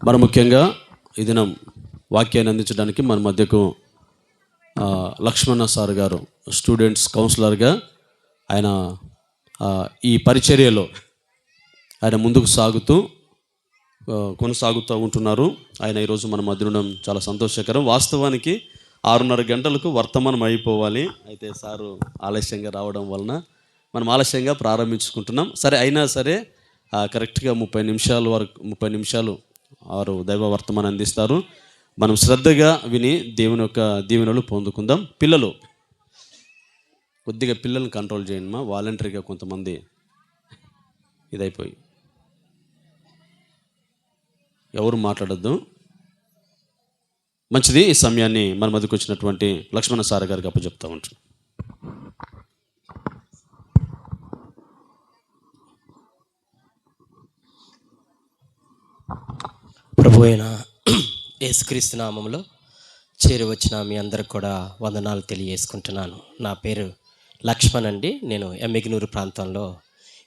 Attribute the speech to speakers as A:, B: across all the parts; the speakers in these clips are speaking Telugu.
A: మరి ముఖ్యంగా ఈ దినం వాక్యాన్ని అందించడానికి మన మధ్యకు లక్ష్మణ సార్ గారు స్టూడెంట్స్ కౌన్సిలర్గా ఆయన ఈ పరిచర్యలో ఆయన ముందుకు కొనసాగుతూ ఉంటున్నారు. ఆయన ఈరోజు మన మధ్య ఉండడం చాలా సంతోషకరం. వాస్తవానికి 6:30 గంటలకు వర్తమానం అయిపోవాలి. అయితే సారు ఆలస్యంగా రావడం వలన మనం ఆలస్యంగా ప్రారంభించుకుంటున్నాం. సరే, అయినా సరే కరెక్ట్గా 30 నిమిషాలు వారు దైవ వర్తమానం అందిస్తారు. మనం శ్రద్ధగా విని దేవుని యొక్క దీవెనలు పొందుకుందాం. కొద్దిగా పిల్లల్ని కంట్రోల్ చేయండి మా, వాలంటరీగా కొంతమంది ఇదైపోయి ఎవరు మాట్లాడద్దు. మంచిది. ఈ సమయాన్ని మన మధ్యకు వచ్చినటువంటి లక్ష్మణ సార్ గారికి అప్పచెప్తా ఉంటాను.
B: ప్రభు అయిన యేసుక్రీస్తు నామములో చేరువచ్చిన మీ అందరికి కూడా వందనాలు తెలియజేసుకుంటున్నాను. నా పేరు లక్ష్మణ్ అండి. నేను ఎమ్మిగనూరు ప్రాంతంలో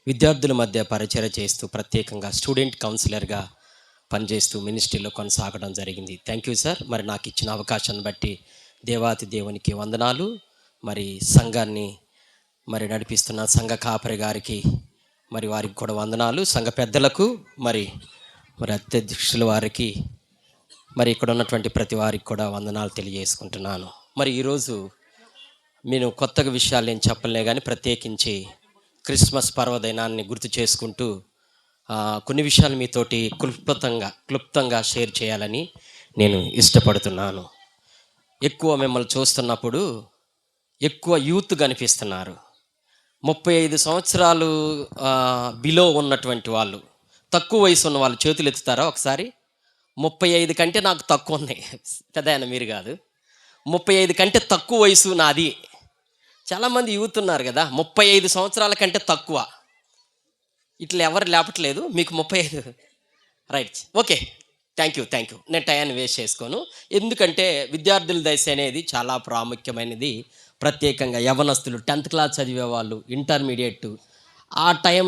B: విద్యార్థుల మధ్య పరిచర్య చేస్తూ ప్రత్యేకంగా స్టూడెంట్ కౌన్సిలర్గా పనిచేస్తూ మినిస్ట్రీలో కొనసాగడం జరిగింది. Thank you sir. మరి నాకు ఇచ్చిన అవకాశాన్ని బట్టి దేవాతి దేవునికి వందనాలు. మరి సంఘాన్ని నడిపిస్తున్న సంఘ కాపరి గారికి వారికి కూడా వందనాలు. సంఘ పెద్దలకు మరి అధ్యక్షుల వారికి ఇక్కడ ఉన్నటువంటి ప్రతి వారికి కూడా వందనాలు తెలియజేసుకుంటున్నాను. ఈరోజు నేను కొత్తగా విషయాలు ఏం చెప్పలే కానీ ప్రత్యేకించి క్రిస్మస్ పర్వదినాన్ని గుర్తు చేసుకుంటూ కొన్ని విషయాలు మీతోటి క్లుప్తంగా షేర్ చేయాలని నేను ఇష్టపడుతున్నాను. ఎక్కువ మిమ్మల్ని చూస్తున్నప్పుడు ఎక్కువ యూత్ కనిపిస్తున్నారు. 35 సంవత్సరాలు బిలో ఉన్నటువంటి వాళ్ళు, తక్కువ వయసు ఉన్న వాళ్ళు చేతులు ఎత్తుతారా ఒకసారి? 35 కంటే నాకు తక్కువ ఉన్నాయి. పెద్ద ఆయన మీరు కాదు. 35 కంటే తక్కువ వయసు నాది. చాలామంది యూత్ ఉన్నారు కదా, 35 సంవత్సరాల కంటే తక్కువ. ఇట్లా ఎవరు లేపట్లేదు. మీకు 35 రైట్, ఓకే, థ్యాంక్ యూ. నేను టయాన్ని వేస్ట్ చేసుకోను. ఎందుకంటే విద్యార్థుల దశ అనేది చాలా ప్రాముఖ్యమైనది. ప్రత్యేకంగా యవనస్తులు, 10th క్లాస్ చదివే వాళ్ళు, ఇంటర్మీడియట్, ఆ టైం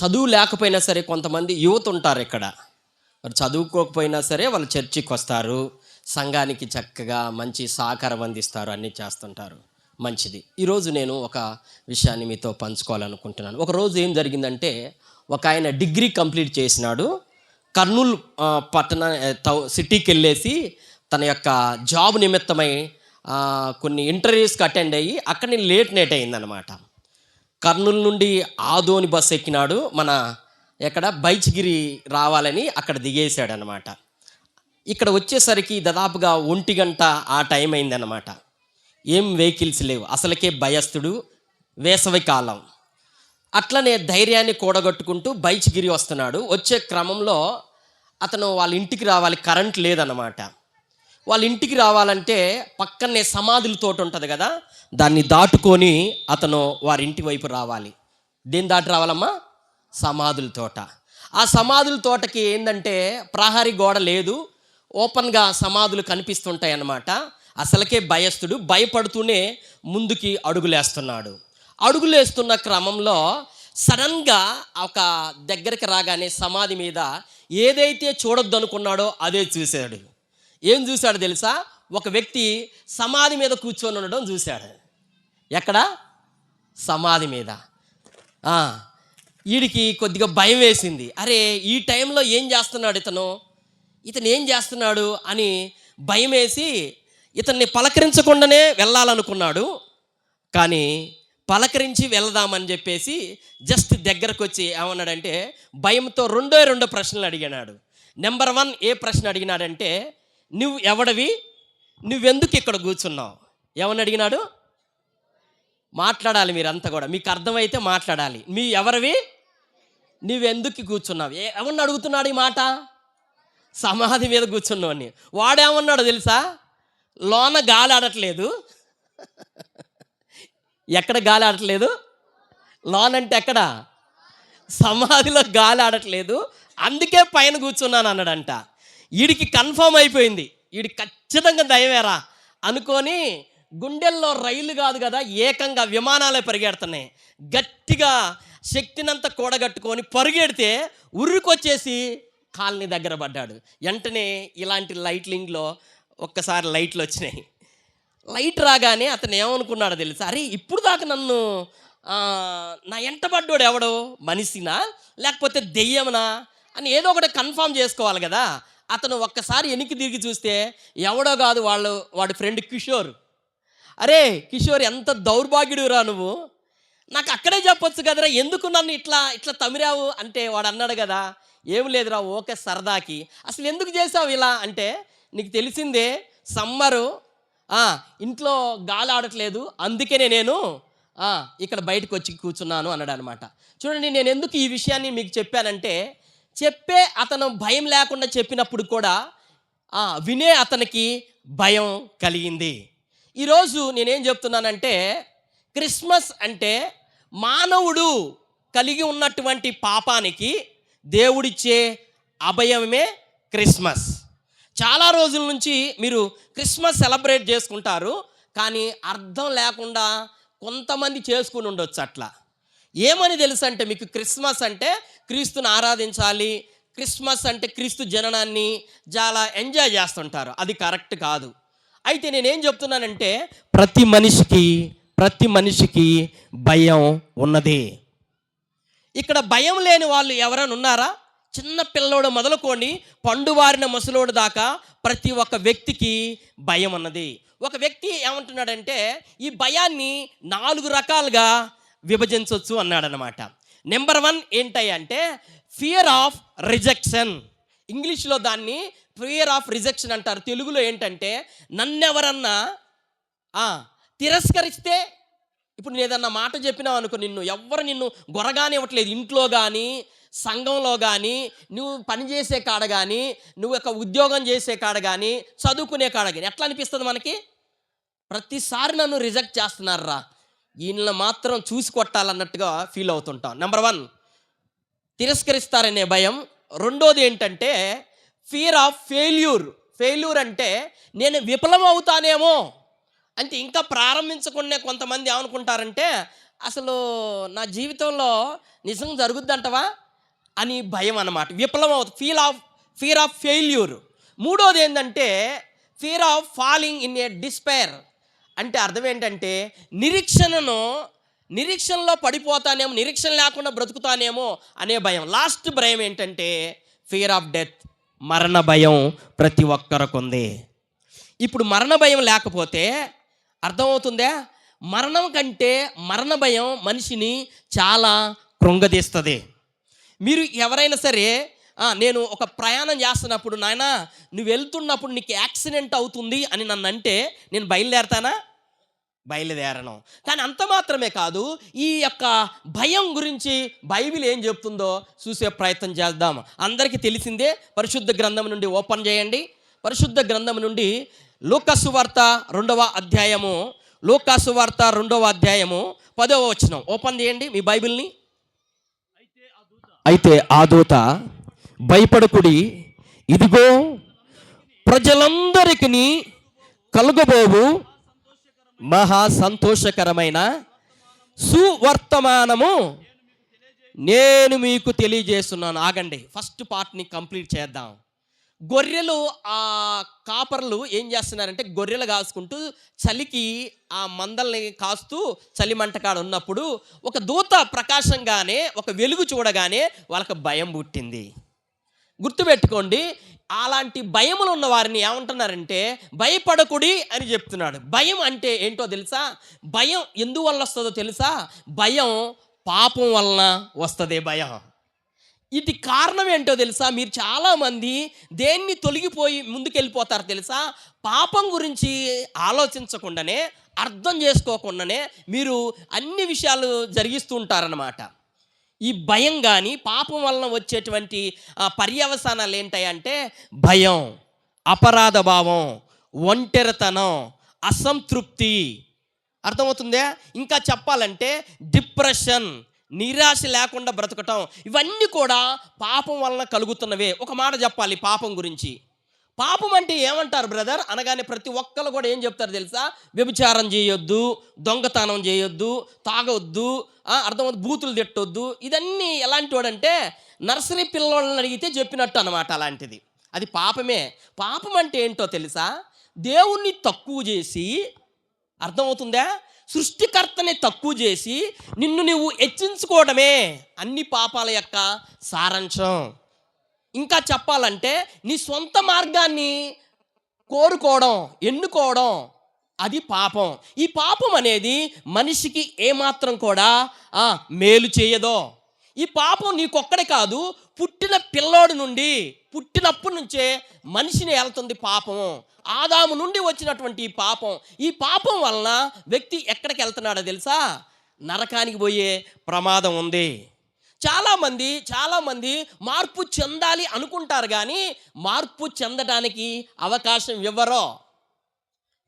B: చదువు లేకపోయినా సరే కొంతమంది యువత ఉంటారు ఇక్కడ. మరి చదువుకోకపోయినా సరే వాళ్ళు చర్చికి వస్తారు, సంఘానికి చక్కగా మంచి సహకారం అందిస్తారు, అన్నీ చేస్తుంటారు. మంచిది. ఈరోజు నేను ఒక విషయాన్ని మీతో పంచుకోవాలనుకుంటున్నాను. ఒకరోజు ఏం జరిగిందంటే, ఒక ఆయన డిగ్రీ కంప్లీట్ చేసినాడు. కర్నూలు సిటీకి వెళ్ళేసి తన యొక్క జాబ్ నిమిత్తమై కొన్ని ఇంటర్వ్యూస్కి అటెండ్ అయ్యి అక్కడి లేట్ నైట్ అయిందనమాట. కర్నూలు నుండి ఆదోని బస్సు ఎక్కినాడు. బైచ్గిరి రావాలని అక్కడ దిగేశాడు అనమాట. ఇక్కడ వచ్చేసరికి దాదాపుగా 1 గంట ఆ టైం అయిందనమాట. ఏం వెహికల్స్ లేవు, అసలుకే భయస్థుడు, వేసవి కాలం. అట్లనే ధైర్యాన్ని కూడగట్టుకుంటూ బైచ్గిరి వస్తున్నాడు. వచ్చే క్రమంలో అతను వాళ్ళ ఇంటికి రావాలి, కరెంట్ లేదన్నమాట. వాళ్ళ ఇంటికి రావాలంటే పక్కనే సమాధుల తోట ఉంటుంది కదా, దాన్ని దాటుకొని అతను వారి ఇంటి వైపు రావాలి. దేన్ని దాటి రావాలమ్మా? సమాధుల తోట. ఆ సమాధుల తోటకి ఏంటంటే ప్రహరీ గోడ లేదు, ఓపెన్గా సమాధులు కనిపిస్తుంటాయి అన్నమాట. అసలుకే భయస్థుడు, భయపడుతూనే ముందుకి అడుగులేస్తున్నాడు. అడుగులేస్తున్న క్రమంలో సడన్గా ఒక దగ్గరికి రాగానే సమాధి మీద ఏదైతే చూడొద్దు అనుకున్నాడో అదే చూశాడు. ఏం చూశాడు తెలుసా? ఒక వ్యక్తి సమాధి మీద కూర్చొని ఉండడం చూశాడు. ఎక్కడ? సమాధి మీద. వీడికి కొద్దిగా భయం వేసింది. అరే, ఈ టైంలో ఏం చేస్తున్నాడు ఇతను ఏం చేస్తున్నాడు అని భయం వేసి ఇతన్ని పలకరించకుండానే వెళ్ళాలనుకున్నాడు. కానీ పలకరించి వెళదామని చెప్పేసి జస్ట్ దగ్గరకు వచ్చి ఏమన్నాడంటే, భయంతో రెండో ప్రశ్నలు అడిగినాడు. నెంబర్ 1 ఏ ప్రశ్న అడిగినాడంటే, నువ్వు ఎవడివి, నువ్వెందుకు ఇక్కడ కూర్చున్నావు? ఏమని అడిగినాడు? మాట్లాడాలి మీరంతా కూడా, మీకు అర్థమైతే మాట్లాడాలి. మీ ఎవరివి, నువ్వెందుకు కూర్చున్నావు? ఎవరిని అడుగుతున్నాడు ఈ మాట? సమాధి మీద కూర్చున్నావు. వాడేమన్నాడు తెలుసా? లోన గాలి ఆడట్లేదు. ఎక్కడ గాలి ఆడట్లేదు? లోన్ అంటే ఎక్కడ? సమాధిలో గాలి ఆడట్లేదు, అందుకే పైన కూర్చున్నాను అన్నాడంట. వీడికి కన్ఫర్మ్ అయిపోయింది, వీడికి ఖచ్చితంగా దయవేరా అనుకొని గుండెల్లో రైలు కాదు కదా, ఏకంగా విమానాలే పరిగెడుతున్నాయి. గట్టిగా శక్తినంతా కూడగట్టుకొని పరిగెడితే ఉర్రుకొచ్చేసి కాలనీ దగ్గర పడ్డాడు. వెంటనే ఇలాంటి లైట్లింగ్లో ఒక్కసారి లైట్లు వచ్చినాయి. లైట్ రాగానే అతను ఏమనుకున్నాడో తెలుసా, అరే ఇప్పుడు దాకా నన్ను నా ఎంట పడ్డాడు ఎవడో, మనిషినా లేకపోతే దెయ్యమనా అని ఏదో ఒకటి కన్ఫామ్ చేసుకోవాలి కదా. అతను ఒక్కసారి వెనక్కి తిరిగి చూస్తే ఎవడో కాదు, వాడి ఫ్రెండ్ కిషోర్. అరే కిషోర్, ఎంత దౌర్భాగ్యుడురా నువ్వు, నాకు అక్కడే చెప్పొచ్చు కదరా, ఎందుకు నన్ను ఇట్లా తమిరావు అంటే వాడు అన్నాడు కదా, ఏం లేదురా ఓకే సరదాకి. అసలు ఎందుకు చేసావు ఇలా అంటే, నీకు తెలిసిందే సమ్మరు, ఇంట్లో గాలి ఆడట్లేదు, అందుకనే నేను ఇక్కడ బయటకు వచ్చి కూర్చున్నాను అన్నాడు అనమాట. చూడండి, నేను ఎందుకు ఈ విషయాన్ని మీకు చెప్పానంటే, అతను భయం లేకుండా చెప్పినప్పుడు కూడా వినే అతనికి భయం కలిగింది. ఈరోజు నేనేం చెప్తున్నానంటే, క్రిస్మస్ అంటే మానవుడు కలిగి ఉన్నటువంటి పాపానికి దేవుడిచ్చే అభయమే క్రిస్మస్. చాలా రోజుల నుంచి మీరు క్రిస్మస్ సెలబ్రేట్ చేసుకుంటారు, కానీ అర్థం లేకుండా కొంతమంది చేసుకుని ఉండొచ్చు. అట్లా ఏమని తెలుసు అంటే, మీకు క్రిస్మస్ అంటే క్రీస్తుని ఆరాధించాలి, క్రిస్మస్ అంటే క్రీస్తు జననాన్ని చాలా ఎంజాయ్ చేస్తుంటారు. అది కరెక్ట్ కాదు. అయితే నేనేం చెప్తున్నానంటే, ప్రతి మనిషికి భయం ఉన్నది. ఇక్కడ భయం లేని వాళ్ళు ఎవరైనా ఉన్నారా? చిన్న పిల్లోడు మొదలుకొని పండువారిన ముసలోడు దాకా ప్రతి ఒక్క వ్యక్తికి భయం ఉన్నది. ఒక వ్యక్తి ఏమంటున్నాడంటే, ఈ భయాన్ని 4 రకాలుగా విభజించవచ్చు అన్నాడనమాట. నెంబర్ 1 ఏంటంటే ఫియర్ ఆఫ్ రిజెక్షన్. ఇంగ్లీష్లో దాన్ని ఫియర్ ఆఫ్ రిజెక్షన్ అంటారు. తెలుగులో ఏంటంటే, నన్నెవరన్నా తిరస్కరిస్తే, ఇప్పుడు నేను ఏదన్నా మాట చెప్పినావు అనుకో, నిన్ను గొరగానే ఇవ్వట్లేదు, ఇంట్లో కానీ సంఘంలో కానీ, నువ్వు పనిచేసే కాడ కానీ, నువ్వు ఒక ఉద్యోగం చేసే కాడ కానీ, చదువుకునే కాడ కానీ, ఎట్లా అనిపిస్తుంది మనకి? ప్రతిసారి నన్ను రిజెక్ట్ చేస్తున్నారా, వీళ్ళని మాత్రం చూసి కొట్టాలన్నట్టుగా ఫీల్ అవుతుంటాం. నెంబర్ 1 తిరస్కరిస్తారనే భయం. రెండోది ఏంటంటే ఫియర్ ఆఫ్ ఫెయిల్యూర్ అంటే నేను విఫలం అవుతానేమో అంటే, ఇంకా ప్రారంభించకుండా కొంతమంది ఏమనుకుంటారంటే, అసలు నా జీవితంలో నిజంగా జరుగుద్దంటవా అని భయం అన్నమాట. విఫలం అవుతుంది, ఫియర్ ఆఫ్ ఫెయిల్యూర్. మూడోది ఏంటంటే fear of falling in a despair. అంటే అర్థం ఏంటంటే, నిరీక్షణలో పడిపోతానేమో, నిరీక్షణ లేకుండా బ్రతుకుతానేమో అనే భయం. లాస్ట్ భయం ఏంటంటే ఫియర్ ఆఫ్ డెత్, మరణ భయం ప్రతి ఒక్కరికి ఉంది. ఇప్పుడు మరణ భయం లేకపోతే అర్థమవుతుందా, మరణం కంటే మరణ భయం మనిషిని చాలా కృంగదీస్తుంది. మీరు ఎవరైనా సరే, నేను ఒక ప్రయాణం చేస్తున్నప్పుడు, నాయనా నువ్వు వెళ్తున్నప్పుడు నీకు యాక్సిడెంట్ అవుతుంది అని నన్ను అంటే నేను బయలుదేరను. కానీ అంత మాత్రమే కాదు, ఈ యొక్క భయం గురించి బైబిల్ ఏం చెప్తుందో చూసే ప్రయత్నం చేద్దాం. అందరికీ తెలిసిందే, పరిశుద్ధ గ్రంథం నుండి ఓపెన్ చేయండి. పరిశుద్ధ గ్రంథం నుండి లూకాసు వార్త 2వ అధ్యాయము, లూకాసు వార్త 2వ అధ్యాయము 10వ వచనం ఓపెన్ చేయండి మీ బైబిల్ని. అయితే ఆ దూత, భయపడకుడి, ఇదిగో ప్రజలందరికీ కలుగబోవు మహా సంతోషకరమైన సువర్తమానము నేను మీకు తెలియజేస్తున్నాను. ఆగండి, ఫస్ట్ పార్ట్ని కంప్లీట్ చేద్దాం. గొర్రెలు, కాపర్లు ఏం చేస్తున్నారంటే, గొర్రెలు కాసుకుంటూ చలికి ఆ మందల్ని కాస్తూ చలిమంటకాడ ఉన్నప్పుడు ఒక దూత ప్రకాశంగానే, ఒక వెలుగు చూడగానే వాళ్ళకి భయం పుట్టింది. గుర్తుపెట్టుకోండి, అలాంటి భయములు ఉన్న వారిని ఏమంటున్నారంటే భయపడకుడి అని చెప్తున్నాడు. భయం అంటే ఏంటో తెలుసా? భయం ఎందువల్ల వస్తుందో తెలుసా? భయం పాపం వలన వస్తుంది భయం. ఇది కారణం ఏంటో తెలుసా? మీరు చాలామంది దేన్ని తొలగిపోయి ముందుకెళ్ళిపోతారు తెలుసా? పాపం గురించి ఆలోచించకుండానే, అర్థం చేసుకోకుండానే మీరు అన్ని విషయాలు జరిగిస్తూ ఉంటారన్నమాట. ఈ భయం కానీ, పాపం వలన వచ్చేటువంటి పర్యవసానాలు ఏంటంటే భయం, అపరాధ భావం, ఒంటరితనం, అసంతృప్తి. అర్థమవుతుందా? ఇంకా చెప్పాలంటే డిప్రెషన్, నిరాశ లేకుండా బ్రతకటం, ఇవన్నీ కూడా పాపం వలన కలుగుతున్నవే. ఒక మాట చెప్పాలి పాపం గురించి. పాపం అంటే ఏమంటారు బ్రదర్ అనగానే ప్రతి ఒక్కరు కూడా ఏం చెప్తారు తెలుసా? వ్యభిచారం చేయొద్దు, దొంగతనం చేయొద్దు, తాగొద్దు, అర్థమవుతుంది, బూతులు తిట్టొద్దు. ఇదన్నీ ఎలాంటి వాడంటే నర్సరీ పిల్లలను అడిగితే చెప్పినట్టు అనమాట. అలాంటిది అది పాపమే. పాపం అంటే ఏంటో తెలుసా? దేవుణ్ణి తక్కువ చేసి, అర్థమవుతుందా, సృష్టికర్తని తక్కువ చేసి నిన్ను నువ్వు హెచ్చించుకోవడమే అన్ని పాపాల యొక్క సారాంశం. ఇంకా చెప్పాలంటే నీ సొంత మార్గాన్ని కోరుకోవడం, ఎన్నుకోవడం, అది పాపం. ఈ పాపం అనేది మనిషికి ఏమాత్రం కూడా మేలు చేయదో. ఈ పాపం నీకొక్కడే కాదు, పుట్టిన పిల్లోడి నుండి, పుట్టినప్పటి నుంచే మనిషిని వెళ్తుంది పాపం. ఆదాము నుండి వచ్చినటువంటి ఈ పాపం వలన వ్యక్తి ఎక్కడికి వెళ్తున్నాడో తెలుసా? నరకానికి పోయే ప్రమాదం ఉంది. చాలామంది మార్పు చెందాలి అనుకుంటారు, కానీ మార్పు చెందడానికి అవకాశం ఇవ్వరు.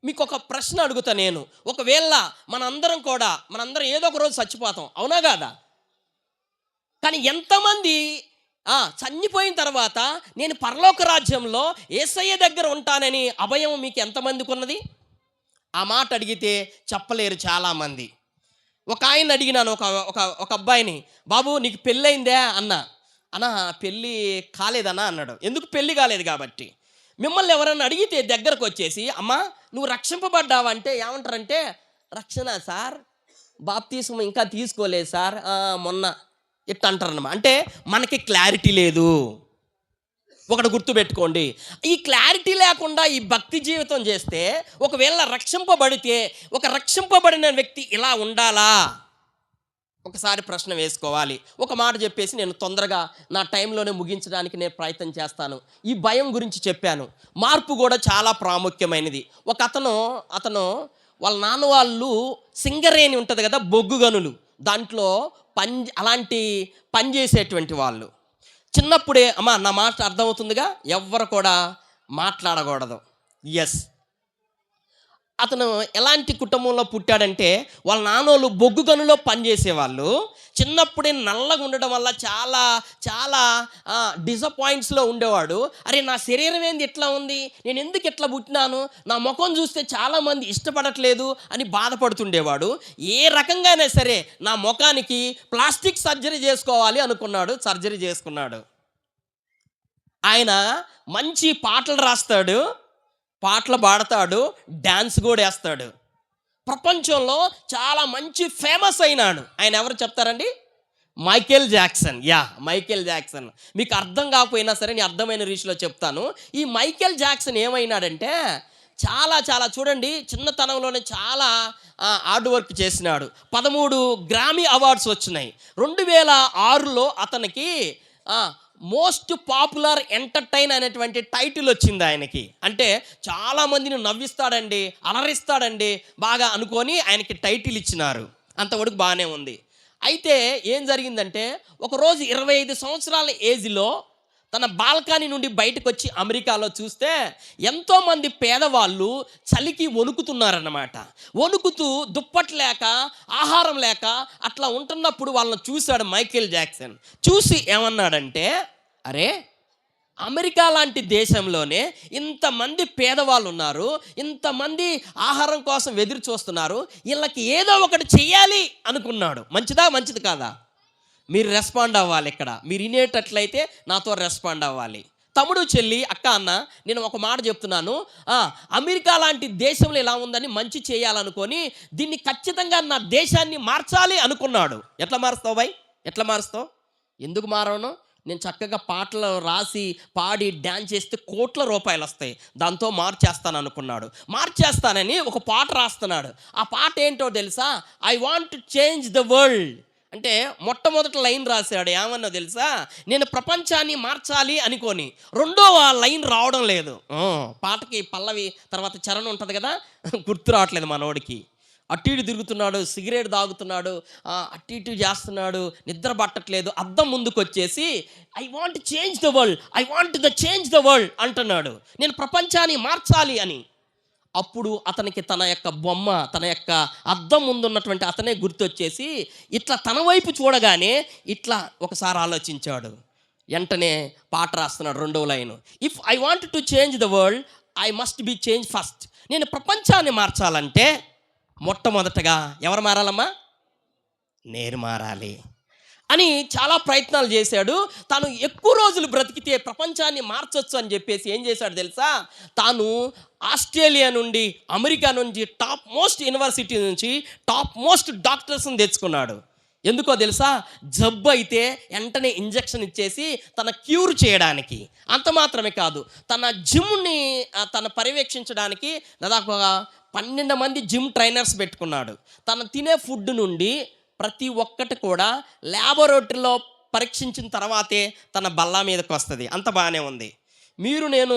B: మీకు ఒక ప్రశ్న అడుగుతా నేను. ఒకవేళ మనందరం ఏదో ఒక రోజు చచ్చిపోతాం, అవునా కాదా? కానీ ఎంతమంది చనిపోయిన తర్వాత నేను పరలోక రాజ్యంలో యేసయ్య దగ్గర ఉంటానని అభయం మీకు ఎంతమందికి ఉన్నది? ఆ మాట అడిగితే చెప్పలేరు చాలామంది. ఒక ఆయన అడిగినాను, ఒక అబ్బాయిని, బాబు నీకు పెళ్ళయిందే అన్న పెళ్ళి కాలేదన్నా అన్నాడు. ఎందుకు? పెళ్ళి కాలేదు కాబట్టి. మిమ్మల్ని ఎవరన్నా అడిగితే దగ్గరకు వచ్చేసి, అమ్మా నువ్వు రక్షింపబడ్డావా అంటే ఏమంటారంటే, రక్షణ సార్, బాప్తీసం ఇంకా తీసుకోలేదు సార్, మొన్న ఇట్లా అంటారన్నమా. అంటే మనకి క్లారిటీ లేదు. ఒకటి గుర్తుపెట్టుకోండి, ఈ క్లారిటీ లేకుండా ఈ భక్తి జీవితం చేస్తే, ఒకవేళ రక్షింపబడితే ఒక రక్షింపబడిన వ్యక్తి ఇలా ఉండాలా? ఒకసారి ప్రశ్న వేసుకోవాలి. ఒక మాట చెప్పేసి నేను తొందరగా నా టైంలోనే ముగించడానికి నేను ప్రయత్నం చేస్తాను. ఈ భయం గురించి చెప్పాను. మార్పు కూడా చాలా ప్రాముఖ్యమైనది. ఒక అతను వాళ్ళ నాన్న వాళ్ళు సింగరేణి ఉంటుంది కదా, బొగ్గు గనులు, దాంట్లో అలాంటి పని చేసేటువంటి వాళ్ళు. చిన్నప్పుడే అమ్మా నా మాట అర్థమవుతుందిగా, ఎవ్వరు కూడా మాట్లాడకూడదు. ఎస్, అతను ఎలాంటి కుటుంబంలో పుట్టాడంటే, వాళ్ళ నాన్నోళ్ళు బొగ్గు గనులో పనిచేసేవాళ్ళు. చిన్నప్పుడే నల్లగా ఉండడం వల్ల చాలా డిసప్పాయింట్స్లో ఉండేవాడు. అరే నా శరీరం ఏంది ఎట్లా ఉంది, నేను ఎందుకు ఎట్లా పుట్టినాను, నా ముఖం చూస్తే చాలామంది ఇష్టపడట్లేదు అని బాధపడుతుండేవాడు. ఏ రకంగా అయినా సరే నా ముఖానికి ప్లాస్టిక్ సర్జరీ చేసుకోవాలి అనుకున్నాడు. సర్జరీ చేసుకున్నాడు. ఆయన మంచి పాటలు రాస్తాడు, పాటలు పాడతాడు, డ్యాన్స్ కూడా వేస్తాడు. ప్రపంచంలో చాలా మంచి ఫేమస్ అయినాడు. ఆయన ఎవరు చెప్తారండి? Michael Jackson. Michael Jackson. మీకు అర్థం కాకపోయినా సరే నేను అర్థమైన రీతిలో చెప్తాను. ఈ మైకేల్ జాక్సన్ ఏమైనాడంటే, చాలా చూడండి, చిన్నతనంలోనే చాలా హార్డ్ వర్క్ చేసినాడు. 13 గ్రామీ అవార్డ్స్ వచ్చినాయి. 2006లో అతనికి మోస్ట్ పాపులర్ ఎంటర్టైన్ అనేటువంటి టైటిల్ వచ్చింది ఆయనకి. అంటే చాలామందిని నవ్విస్తాడండి, అలరిస్తాడండి బాగా అనుకొని ఆయనకి టైటిల్ ఇచ్చినారు. అంతవరకు బాగానే ఉంది. అయితే ఏం జరిగిందంటే, ఒకరోజు 25 సంవత్సరాల ఏజ్లో తన బాల్కనీ నుండి బయటకు వచ్చి అమెరికాలో చూస్తే ఎంతోమంది పేదవాళ్ళు చలికి వణుకుతున్నారన్నమాట. వణుకుతూ దుప్పట్లు లేక, ఆహారం లేక అట్లా ఉంటున్నప్పుడు వాళ్ళని చూశాడు మైకేల్ జాక్సన్. చూసి ఏమన్నాడంటే, అరే అమెరికా లాంటి దేశంలోనే ఇంతమంది పేదవాళ్ళు ఉన్నారు, ఇంతమంది ఆహారం కోసం ఎదురు చూస్తున్నారు, వీళ్ళకి ఏదో ఒకటి చెయ్యాలి అనుకున్నాడు. మంచిది కాదా? మీరు రెస్పాండ్ అవ్వాలి. ఇక్కడ మీరు వినేటట్లయితే నాతో రెస్పాండ్ అవ్వాలి. తమ్ముడు, చెల్లి, అక్క, అన్న, నేను ఒక మాట చెప్తున్నాను. అమెరికా లాంటి దేశంలో ఎలా ఉందని మంచి చేయాలనుకొని దీన్ని ఖచ్చితంగా నా దేశాన్ని మార్చాలి అనుకున్నాడు. ఎట్లా మారుస్తావు బాయ్? ఎట్లా మారుస్తావు? ఎందుకు మారవను? నేను చక్కగా పాటలు రాసి పాడి డ్యాన్స్ చేస్తే కోట్ల రూపాయలు వస్తాయి, దాంతో మార్చేస్తాను అనుకున్నాడు. మార్చేస్తానని ఒక పాట రాస్తున్నాడు. ఆ పాట ఏంటో తెలుసా? I want to change the world అంటే మొట్టమొదటి లైన్ రాశాడు. ఏమన్నా తెలుసా? నేను ప్రపంచాన్ని మార్చాలి అనుకొని. రెండో లైన్ రావడం లేదు. పాటకి పల్లవి తర్వాత చరణం ఉంటుంది కదా, గుర్తు రావట్లేదు మనోడికి. అటు ఇటు తిరుగుతున్నాడు, సిగరెట్ తాగుతున్నాడు, అటు ఇటు చేస్తున్నాడు, నిద్ర పట్టట్లేదు. అద్దం ముందుకు వచ్చేసి I want change the world, I want the change the world అంటున్నాడు. నేను ప్రపంచాన్ని మార్చాలి అని. అప్పుడు అతనికి తన యొక్క బొమ్మ, తన యొక్క అద్దం ముందున్నటువంటి అతనే గుర్తొచ్చేసి ఇట్లా తన వైపు చూడగానే ఇట్లా ఒకసారి ఆలోచించాడు. వెంటనే పాట రాస్తున్నాడు 2వ line. If I want to change the world I must be change first. నేను ప్రపంచాన్ని మార్చాలంటే మొట్టమొదటగా ఎవరు మారాలమ్మా? నేను మారాలి అని చాలా ప్రయత్నాలు చేశాడు. తాను ఎక్కువ రోజులు బ్రతికితే ప్రపంచాన్ని మార్చొచ్చు అని చెప్పేసి ఏం చేశాడు తెలుసా? తాను ఆస్ట్రేలియా నుండి, అమెరికా నుంచి, టాప్ మోస్ట్ యూనివర్సిటీ నుంచి టాప్ మోస్ట్ డాక్టర్స్ని తెచ్చుకున్నాడు. ఎందుకో తెలుసా? జబ్బు అయితే వెంటనే ఇంజెక్షన్ ఇచ్చేసి తన క్యూర్ చేయడానికి. అంత మాత్రమే కాదు, తన జిమ్ని తన పర్యవేక్షించడానికి దాదాపు 12 మంది జిమ్ ట్రైనర్స్ పెట్టుకున్నాడు. తను తినే ఫుడ్ నుండి ప్రతి ఒక్కటి కూడా ల్యాబొరేటరీలో పరీక్షించిన తర్వాతే తన బల్ల మీదకి వస్తుంది. అంత బాగానే ఉంది. మీరు నేను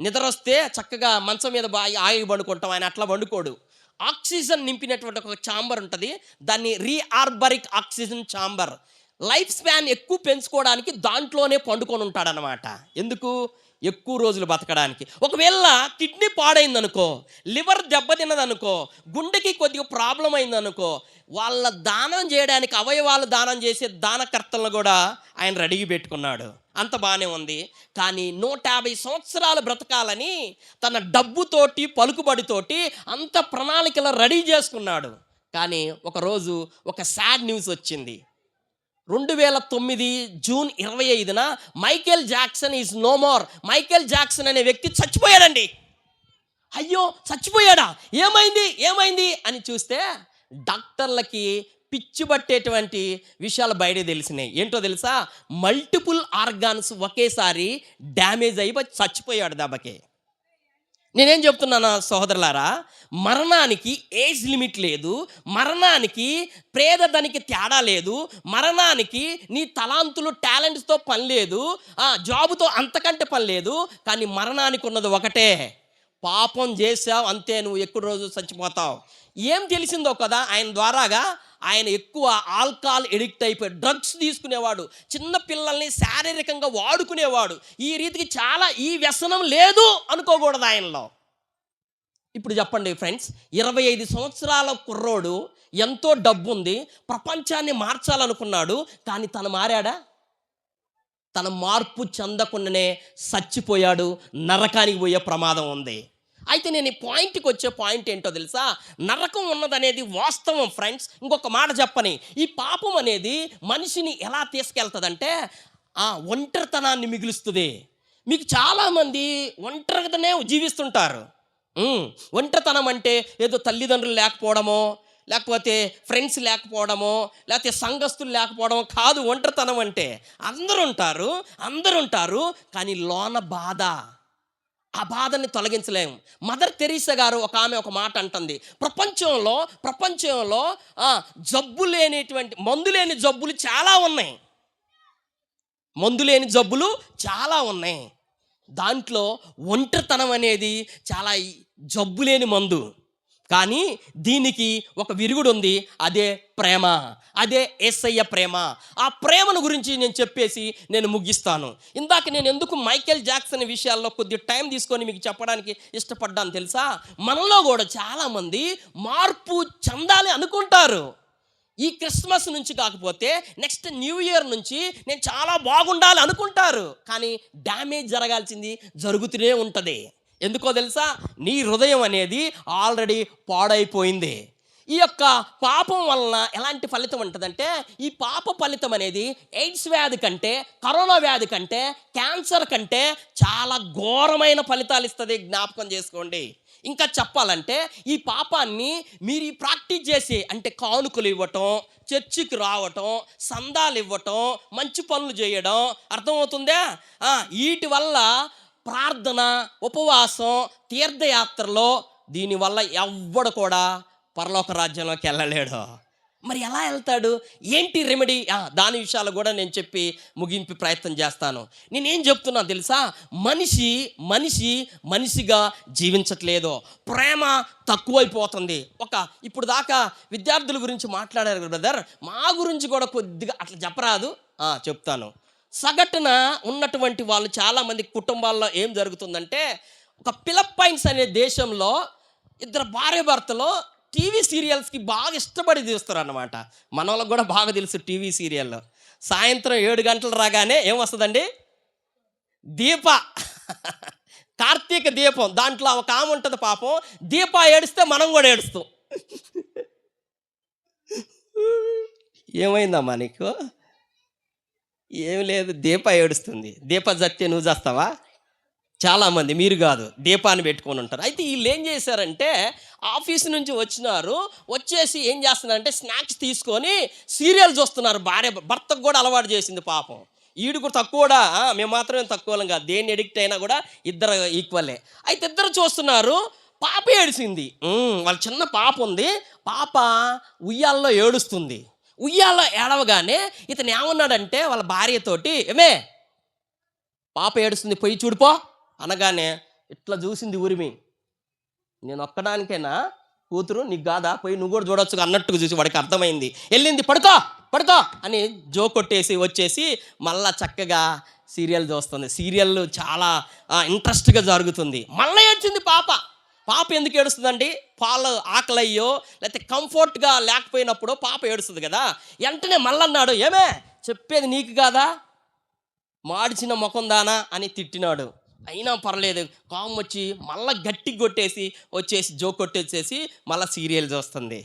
B: నిద్ర వస్తే చక్కగా మంచం మీద బాగా ఆగి పండుకుంటాం, ఆయన అట్లా పండుకోడు. ఆక్సిజన్ నింపినటువంటి ఒక ఛాంబర్ ఉంటుంది, దాన్ని రీఆర్బరిక్ ఆక్సిజన్ ఛాంబర్. లైఫ్ స్పాన్ ఎక్కువ పెంచుకోవడానికి దాంట్లోనే పండుకొని ఉంటాడనమాట. ఎందుకు? ఎక్కువ రోజులు బతకడానికి. ఒకవేళ కిడ్నీ పాడైందనుకో, లివర్ దెబ్బతిన్నదనుకో, గుండెకి కొద్దిగా ప్రాబ్లం అయిందనుకో, వాళ్ళ దానం చేయడానికి అవయవాలు దానం చేసే దానకర్తలను కూడా ఆయన రెడీగా పెట్టుకున్నాడు. అంత బాగానే ఉంది. కానీ 150 సంవత్సరాలు బ్రతకాలని తన డబ్బుతోటి, పలుకుబడితోటి అంత ప్రణాళికలు రెడీ చేసుకున్నాడు. కానీ ఒకరోజు ఒక సాడ్ న్యూస్ వచ్చింది. 2009 జూన్ 25న Michael Jackson is no more. Michael Jackson అనే వ్యక్తి చచ్చిపోయాడండి. అయ్యో చచ్చిపోయాడా, ఏమైంది అని చూస్తే డాక్టర్లకి పిచ్చి పట్టేటువంటి విషయాలు బయట తెలిసినాయి. ఏంటో తెలుసా? మల్టిపుల్ ఆర్గాన్స్ ఒకేసారి డ్యామేజ్ అయి చచ్చిపోయాడు దెబ్బకి. నేనేం చెప్తున్నాను సహోదరులారా, మరణానికి ఏజ్ లిమిట్ లేదు, మరణానికి పేదదానికి తేడా లేదు, మరణానికి నీ తలాంతులు టాలెంట్స్తో పని లేదు, జాబుతో అంతకంటే పని లేదు. కానీ మరణానికి ఉన్నది ఒకటే, పాపం చేసావు అంతే, నువ్వు ఎక్కువ రోజు చచ్చిపోతావు. ఏం తెలిసిందో కదా ఆయన ద్వారాగా? ఆయన ఎక్కువ ఆల్కహాల్ ఎడిక్ట్ అయిపోయి డ్రగ్స్ తీసుకునేవాడు, చిన్న పిల్లల్ని శారీరకంగా వాడుకునేవాడు. ఈ రీతికి చాలా, ఈ వ్యసనం లేదు అనుకోకూడదు ఆయనలో. ఇప్పుడు చెప్పండి ఫ్రెండ్స్, 25 సంవత్సరాల కుర్రోడు, ఎంతో డబ్బు ఉంది, ప్రపంచాన్ని మార్చాలనుకున్నాడు. కానీ తను మారాడా? తన మార్పు చెందకుండానే చచ్చిపోయాడు. నరకానికి పోయే ప్రమాదం ఉంది. అయితే నేను ఈ పాయింట్కి వచ్చే పాయింట్ ఏంటో తెలుసా? నరకం ఉన్నదనేది వాస్తవం ఫ్రెండ్స్. ఇంకొక మాట చెప్పని, ఈ పాపం అనేది మనిషిని ఎలా తీసుకెళ్తుందంటే ఒంటరితనాన్ని మిగులుస్తుంది. మీకు చాలామంది ఒంటరిగానే జీవిస్తుంటారు. ఒంటరితనం అంటే ఏదో తల్లిదండ్రులు లేకపోవడమో, లేకపోతే ఫ్రెండ్స్ లేకపోవడమో, లేకపోతే సంఘస్థులు లేకపోవడమో కాదు. ఒంటరితనం అంటే అందరూ ఉంటారు కానీ లోన బాధ, ఆ బాధని తొలగించలేము. మదర్ తెరీసా గారు ఒక మాట అంటుంది, ప్రపంచంలో జబ్బు లేనిటువంటి, మందు లేని జబ్బులు చాలా ఉన్నాయి. దాంట్లో ఒంటరితనం అనేది చాలా జబ్బు లేని మందు. కానీ దీనికి ఒక విరుగుడు ఉంది, అదే ప్రేమ, అదే యేసయ్య ప్రేమ. ఆ ప్రేమను గురించి నేను చెప్పేసి నేను ముగిస్తాను. ఇందాక నేను ఎందుకు మైకేల్ జాక్సన్ విషయాల్లో కొద్ది టైం తీసుకొని మీకు చెప్పడానికి ఇష్టపడ్డాను తెలుసా? మనలో కూడా చాలామంది మార్పు చెందాలి అనుకుంటారు. ఈ క్రిస్మస్ నుంచి కాకపోతే నెక్స్ట్ న్యూ ఇయర్ నుంచి నేను చాలా బాగుండాలి అనుకుంటారు. కానీ డ్యామేజ్ జరగాల్సింది జరుగుతూనే ఉంటుంది. ఎందుకో తెలుసా? నీ హృదయం అనేది ఆల్రెడీ పాడైపోయింది. ఈ యొక్క పాపం వలన ఎలాంటి ఫలితం ఉంటుందంటే, ఈ పాప ఫలితం అనేది ఎయిడ్స్ వ్యాధి కంటే, కరోనా వ్యాధి కంటే, క్యాన్సర్ కంటే చాలా ఘోరమైన ఫలితాలు ఇస్తుంది. జ్ఞాపకం చేసుకోండి. ఇంకా చెప్పాలంటే ఈ పాపాన్ని మీరు ప్రాక్టీస్ చేసి, అంటే కానుకలు ఇవ్వటం, చర్చికి రావటం, సందాలు ఇవ్వటం, మంచి పనులు చేయడం, అర్థమవుతుందా? వీటి వల్ల ప్రార్థన, ఉపవాసం, తీర్థయాత్రలో, దీనివల్ల ఎవ్వడు కూడా పరలోక రాజ్యంలోకి వెళ్ళలేడు. మరి ఎలా వెళ్తాడు? ఏంటి రెమెడీ? దాని విషయాలు కూడా నేను చెప్పి ముగింపు ప్రయత్నం చేస్తాను. నేనేం చెప్తున్నా తెలుసా? మనిషిగా జీవించట్లేదు, ప్రేమ తక్కువైపోతుంది. ఇప్పుడు దాకా విద్యార్థుల గురించి మాట్లాడారు బ్రదర్, మా గురించి కూడా కొద్దిగా అట్లా చెప్పరాదు? చెప్తాను. సగటున ఉన్నటువంటి వాళ్ళు చాలామంది కుటుంబాల్లో ఏం జరుగుతుందంటే, ఒక ఫిలిప్పైన్స్ అనే దేశంలో 2 భార్యాభర్తలు టీవీ సీరియల్స్కి బాగా ఇష్టపడి చూస్తారు అన్నమాట. మన వాళ్ళకి కూడా బాగా తెలుసు టీవీ సీరియల్. సాయంత్రం 7 గంటలు రాగానే ఏమొస్తుందండి? దీప కార్తీక దీపం. దాంట్లో ఒక ఆమె ఉంటుంది పాపం, దీప ఏడిస్తే మనం కూడా ఏడుస్తాం. ఏమైందమ్మా నీకు? ఏమి లేదు, దీప ఏడుస్తుంది. దీప చస్తే నువ్వు చేస్తావా? చాలామంది, మీరు కాదు, దీపాన్ని పెట్టుకొని ఉంటారు. అయితే వీళ్ళు ఏం చేశారంటే ఆఫీస్ నుంచి వచ్చినారు, వచ్చేసి ఏం చేస్తున్నారంటే స్నాక్స్ తీసుకొని సీరియల్ చూస్తున్నారు. భర్తకు కూడా అలవాటు చేసింది పాపం. ఈడు కూడా తక్కువడా, మేము మాత్రమే తక్కువ కాదు, దేన్ని ఎడిక్ట్ అయినా కూడా ఇద్దరు ఈక్వలే. అయితే ఇద్దరు చూస్తున్నారు, పాప ఏడిసింది. వాళ్ళ చిన్న పాప ఉంది, పాప ఉయ్యాల్లో ఏడుస్తుంది. ఉయ్యాల్లో ఏడవగానే ఇతను ఏమన్నాడంటే వాళ్ళ భార్యతోటి, ఏమే పాప ఏడుస్తుంది పోయి చూడిపో అనగానే ఇట్లా చూసింది ఉరిమి. నేను ఒక్కడానికైనా కూతురు, నీకు కాదా, పోయి నువ్వు కూడా చూడొచ్చు అన్నట్టుగా చూసి వాడికి అర్థమైంది. వెళ్ళింది, పడుకో పడుకో అని జో కొట్టేసి వచ్చేసి మళ్ళా చక్కగా సీరియల్ చూస్తుంది. సీరియల్ చాలా ఇంట్రెస్ట్గా జరుగుతుంది. మళ్ళీ ఏడ్చింది పాప. పాప ఎందుకు ఏడుస్తుందండి? పాలు ఆకలయ్యో లేకపోతే కంఫర్ట్గా లేకపోయినప్పుడు పాప ఏడుస్తుంది కదా. వెంటనే మళ్ళీ అన్నాడు, ఏమే చెప్పేది నీకు కాదా, మాడిచిన ముఖం దానా అని తిట్టినాడు. అయినా పర్లేదు, కోపం వచ్చి మళ్ళీ గట్టిగా కొట్టేసి వచ్చేసి జో కొట్టేసేసి మళ్ళీ సీరియల్ చూస్తుంది.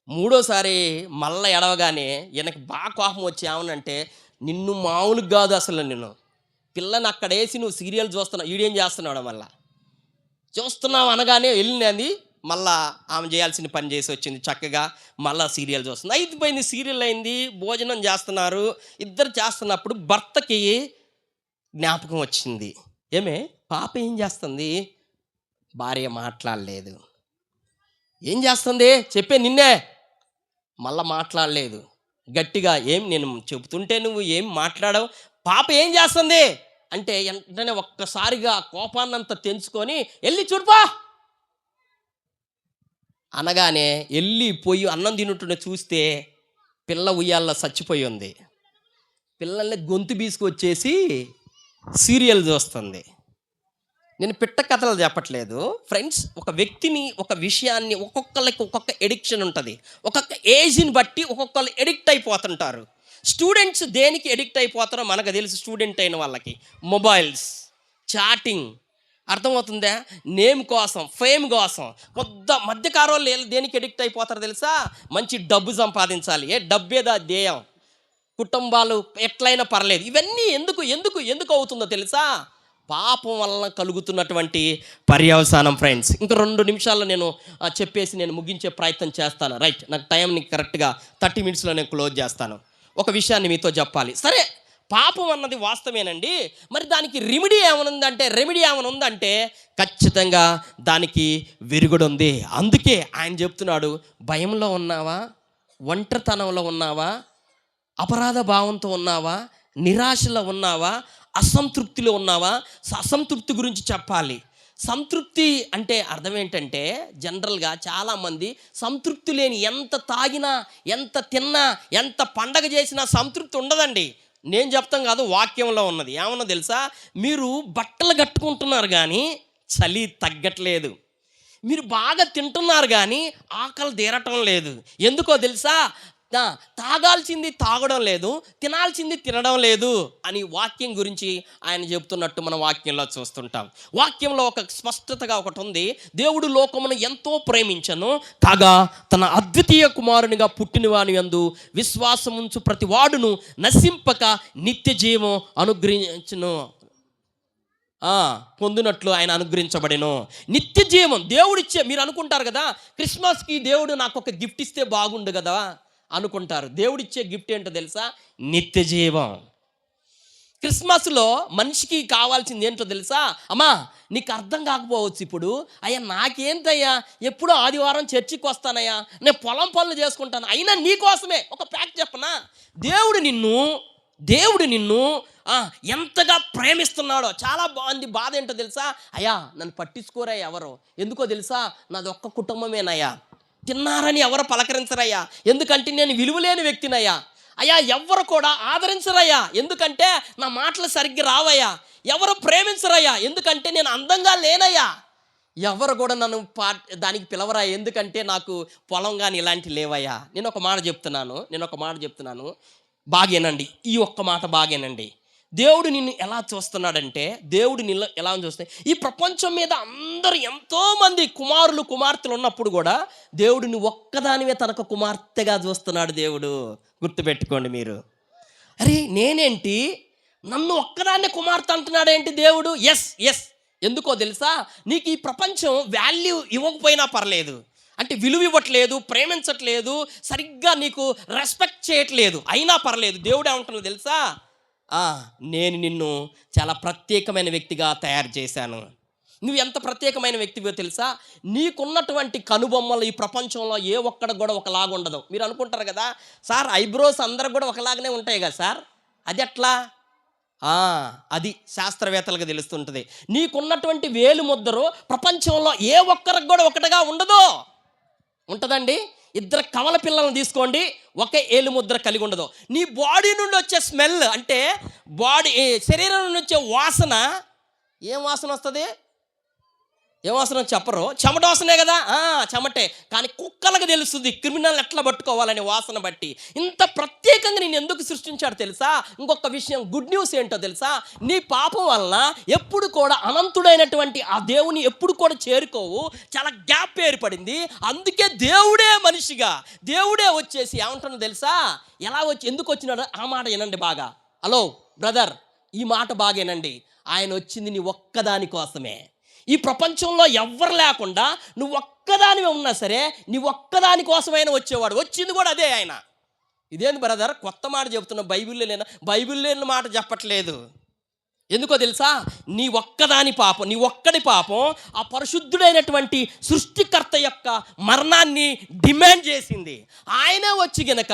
B: మూడోసారి మళ్ళీ ఎడవగానే ఈయనకి బాగా కోపం వచ్చి ఏమనంటే, నిన్ను మామూలుగా కాదు అసలు, నిన్ను పిల్లని అక్కడ వేసి నువ్వు సీరియల్ చూస్తున్నావు, ఈడేం చేస్తున్నాడు మళ్ళీ చూస్తున్నావు అనగానే వెళ్ళినది. మళ్ళా ఆమె చేయాల్సిన పని చేసి వచ్చింది, చక్కగా మళ్ళీ సీరియల్ చూస్తుంది. అయిపోయింది, సీరియల్ అయింది, భోజనం చేస్తున్నారు. ఇద్దరు చేస్తున్నప్పుడు భర్తకి జ్ఞాపకం వచ్చింది. ఏమే పాప ఏం చేస్తుంది? భార్య మాట్లాడలేదు. ఏం చేస్తుంది చెప్పే, నిన్నే. మళ్ళా మాట్లాడలేదు. గట్టిగా, ఏం నేను చెబుతుంటే నువ్వు ఏం మాట్లాడవు, పాప ఏం చేస్తుంది అంటే వెంటనే ఒక్కసారిగా కోపాన్నంతా తెంచుకొని వెళ్ళి చూడుపా అనగానే వెళ్ళి పోయి అన్నం తినుంటుండే చూస్తే పిల్ల ఉయ్యాల్లో చచ్చిపోయి ఉంది. పిల్లల్ని గొంతు బీసుకొచ్చేసి సీరియల్ చూస్తుంది. నేను పిట్ట కథలు చెప్పట్లేదు ఫ్రెండ్స్. ఒక వ్యక్తిని, ఒక విషయాన్ని, ఒక్కొక్కరికి ఒక్కొక్క ఎడిక్షన్ ఉంటుంది. ఒక్కొక్క ఏజ్ని బట్టి ఒక్కొక్కరు ఎడిక్ట్ అయిపోతుంటారు. స్టూడెంట్స్ దేనికి ఎడిక్ట్ అయిపోతారో మనకు తెలుసు. స్టూడెంట్ అయిన వాళ్ళకి మొబైల్స్, చాటింగ్, అర్థమవుతుందా, నేమ్ కోసం, ఫేమ్ కోసం. మధ్యకారోళ్ళు దేనికి ఎడిక్ట్ అయిపోతారో తెలుసా? మంచి డబ్బు సంపాదించాలి, డబ్బేదా ధ్యేయం, కుటుంబాలు ఎట్లయినా పర్లేదు. ఇవన్నీ ఎందుకు ఎందుకు ఎందుకు అవుతుందో తెలుసా? పాపం వలన కలుగుతున్నటువంటి పర్యవసానం ఫ్రెండ్స్. ఇంకా 2 నిమిషాల్లో నేను చెప్పేసి నేను ముగించే ప్రయత్నం చేస్తాను. రైట్, నాకు టైంని కరెక్ట్గా 30 మినిట్స్లో నేను క్లోజ్ చేస్తాను. ఒక విషయాన్ని మీతో చెప్పాలి. సరే, పాపం అన్నది వాస్తవేనండి. మరి దానికి రెమెడీ ఏమైనా ఉందంటే ఖచ్చితంగా దానికి విరుగుడు ఉంది. అందుకే ఆయన చెప్తున్నాడు, భయంలో ఉన్నావా, ఒంటరితనంలో ఉన్నావా, అపరాధ భావంతో ఉన్నావా, నిరాశలో ఉన్నావా, అసంతృప్తిలో ఉన్నావా? అసంతృప్తి గురించి చెప్పాలి. సంతృప్తి అంటే అర్థం ఏంటంటే, జనరల్గా చాలామంది సంతృప్తి లేని, ఎంత తాగినా, ఎంత తిన్నా, ఎంత పండగ చేసినా సంతృప్తి ఉండదండి. నేను చెప్తాం కాదు, వాక్యంలో ఉన్నది. ఏమన్నా తెలుసా? మీరు బట్టలు కట్టుకుంటున్నారు కానీ చలి తగ్గట్లేదు. మీరు బాగా తింటున్నారు కానీ ఆకలి తీరటం లేదు. ఎందుకో తెలుసా? తాగాల్సింది తాగడం లేదు, తినాల్సింది తినడం లేదు అని వాక్యం గురించి ఆయన చెబుతున్నట్టు మనం వాక్యంలో చూస్తుంటాం. వాక్యంలో ఒక స్పష్టతగా ఒకటి ఉంది. దేవుడు లోకమును ఎంతో ప్రేమించను, కాగా తన అద్వితీయ కుమారునిగా పుట్టిన వాని యందు విశ్వాసం ఉంచు ప్రతి వాడును నశింపక నిత్య జీవం అనుగ్రహించును పొందినట్లు ఆయన అనుగ్రహించబడెను. నిత్య జీవం దేవుడిచ్చే. మీరు అనుకుంటారు కదా, క్రిస్మస్కి దేవుడు నాకు ఒక గిఫ్ట్ ఇస్తే బాగుండు కదా అనుకుంటారు. దేవుడిచ్చే గిఫ్ట్ ఏంటో తెలుసా? నిత్య జీవం. క్రిస్మస్లో మనిషికి కావాల్సింది ఏంటో తెలుసా? అమ్మా నీకు అర్థం కాకపోవచ్చు ఇప్పుడు, అయ్యా నాకేంటయ్యా, ఎప్పుడో ఆదివారం చర్చికి వస్తానయ్యా, నేను పొలం పనులు చేసుకుంటాను, అయినా నీకోసమే. ఒక ఫ్యాక్ట్ చెప్పనా? దేవుడు నిన్ను ఎంతగా ప్రేమిస్తున్నాడో. చాలా బాగుంది. బాధ ఏంటో తెలుసా? అయ్యా నన్ను పట్టించుకోరా ఎవరో, ఎందుకో తెలుసా? నాది ఒక్క కుటుంబమేనయ్యా, తిన్నారని ఎవరు పలకరించరయ్యా, ఎందుకంటే నేను విలువలేని వ్యక్తినయ్యా. అయ్యా ఎవరు కూడా ఆదరించరయ్యా, ఎందుకంటే నా మాటలు సరిగ్గా రావయ్యా. ఎవరు ప్రేమించరయ్యా, ఎందుకంటే నేను అందంగా లేనయ్యా. ఎవరు కూడా నన్ను దానికి పిలవరా, ఎందుకంటే నాకు పొలం కానీ ఇలాంటివి లేవయ్యా. నేను ఒక మాట చెప్తున్నాను. బాగేనండి, ఈ ఒక్క మాట బాగేనండి. దేవుడు నిన్ను ఎలా చూస్తున్నాడంటే, దేవుడు నిన్ను ఎలా చూస్తే, ఈ ప్రపంచం మీద అందరూ ఎంతోమంది కుమారులు కుమార్తెలు ఉన్నప్పుడు కూడా దేవుడిని ఒక్కదానివే తనకు కుమార్తెగా చూస్తున్నాడు దేవుడు. గుర్తుపెట్టుకోండి మీరు. అరే నేనేంటి, నన్ను ఒక్కదాన్నే కుమార్తె అంటున్నాడేంటి దేవుడు? ఎస్ ఎస్ ఎందుకో తెలుసా? నీకు ఈ ప్రపంచం వాల్యూ ఇవ్వకపోయినా పర్లేదు, అంటే విలువ ఇవ్వట్లేదు, ప్రేమించట్లేదు, సరిగ్గా నీకు రెస్పెక్ట్ చేయట్లేదు, అయినా పర్లేదు. దేవుడు ఏమంటున్నాడు తెలుసా? నేను నిన్ను చాలా ప్రత్యేకమైన వ్యక్తిగా తయారు చేశాను. నువ్వు ఎంత ప్రత్యేకమైన వ్యక్తివో తెలుసా? నీకున్నటువంటి కనుబొమ్మలు ఈ ప్రపంచంలో ఏ ఒక్కడ కూడా ఒకలాగా ఉండదు. మీరు అనుకుంటారు కదా, సార్ ఐబ్రోస్ అందరు కూడా ఒకలాగానే ఉంటాయి కదా సార్, అది ఎట్లా? అది శాస్త్రవేత్తలకు తెలుస్తుంటుంది. నీకున్నటువంటి వేలు ముద్దరు ప్రపంచంలో ఏ ఒక్కరికి కూడా ఒకటిగా ఉండదు. ఉంటుందండి? ఇద్దరు కవల పిల్లలను తీసుకోండి, ఒకే ఏలు ముద్ర కలిగి ఉండదు. నీ బాడీ నుండి వచ్చే స్మెల్, అంటే శరీరం నుండి వచ్చే వాసన, ఏం వాసన వస్తుంది? ఏం వాసన చెప్పరు, చెమట వాసనే కదా. చెమటే. కానీ కుక్కలకు తెలుస్తుంది క్రిమినల్ ఎట్లా పట్టుకోవాలని వాసన బట్టి. ఇంత ప్రత్యేకంగా నేను ఎందుకు సృష్టించాడు తెలుసా? ఇంకొక విషయం, గుడ్ న్యూస్ ఏంటో తెలుసా? నీ పాపం వలన ఎప్పుడు కూడా అనంతుడైనటువంటి ఆ దేవుని ఎప్పుడు కూడా చేరుకోవు, చాలా గ్యాప్ ఏర్పడింది. అందుకే దేవుడే మనిషిగా, దేవుడే వచ్చేసి ఏమంటున్నా తెలుసా? ఎలా వచ్చి ఎందుకు వచ్చినాడో ఆ మాట వినండి బాగా. హలో బ్రదర్, ఈ మాట బాగేనండి. ఆయన వచ్చింది నీ ఒక్కదాని కోసమే. ఈ ప్రపంచంలో ఎవ్వరు లేకుండా నువ్వు ఒక్కదానివే ఉన్నా సరే, నీ ఒక్కదాని కోసమైనా వచ్చేవాడు. వచ్చింది కూడా అదే ఆయన. ఇదేంది బ్రదర్ కొత్త మాట చెబుతున్నా? బైబిల్లో లేని మాట చెప్పట్లేదు. ఎందుకో తెలుసా? నీ ఒక్కదాని పాపం, నీ ఒక్కడి పాపం ఆ పరిశుద్ధుడైనటువంటి సృష్టికర్త యొక్క మరణాన్ని డిమాండ్ చేసింది. ఆయనే వచ్చి గనక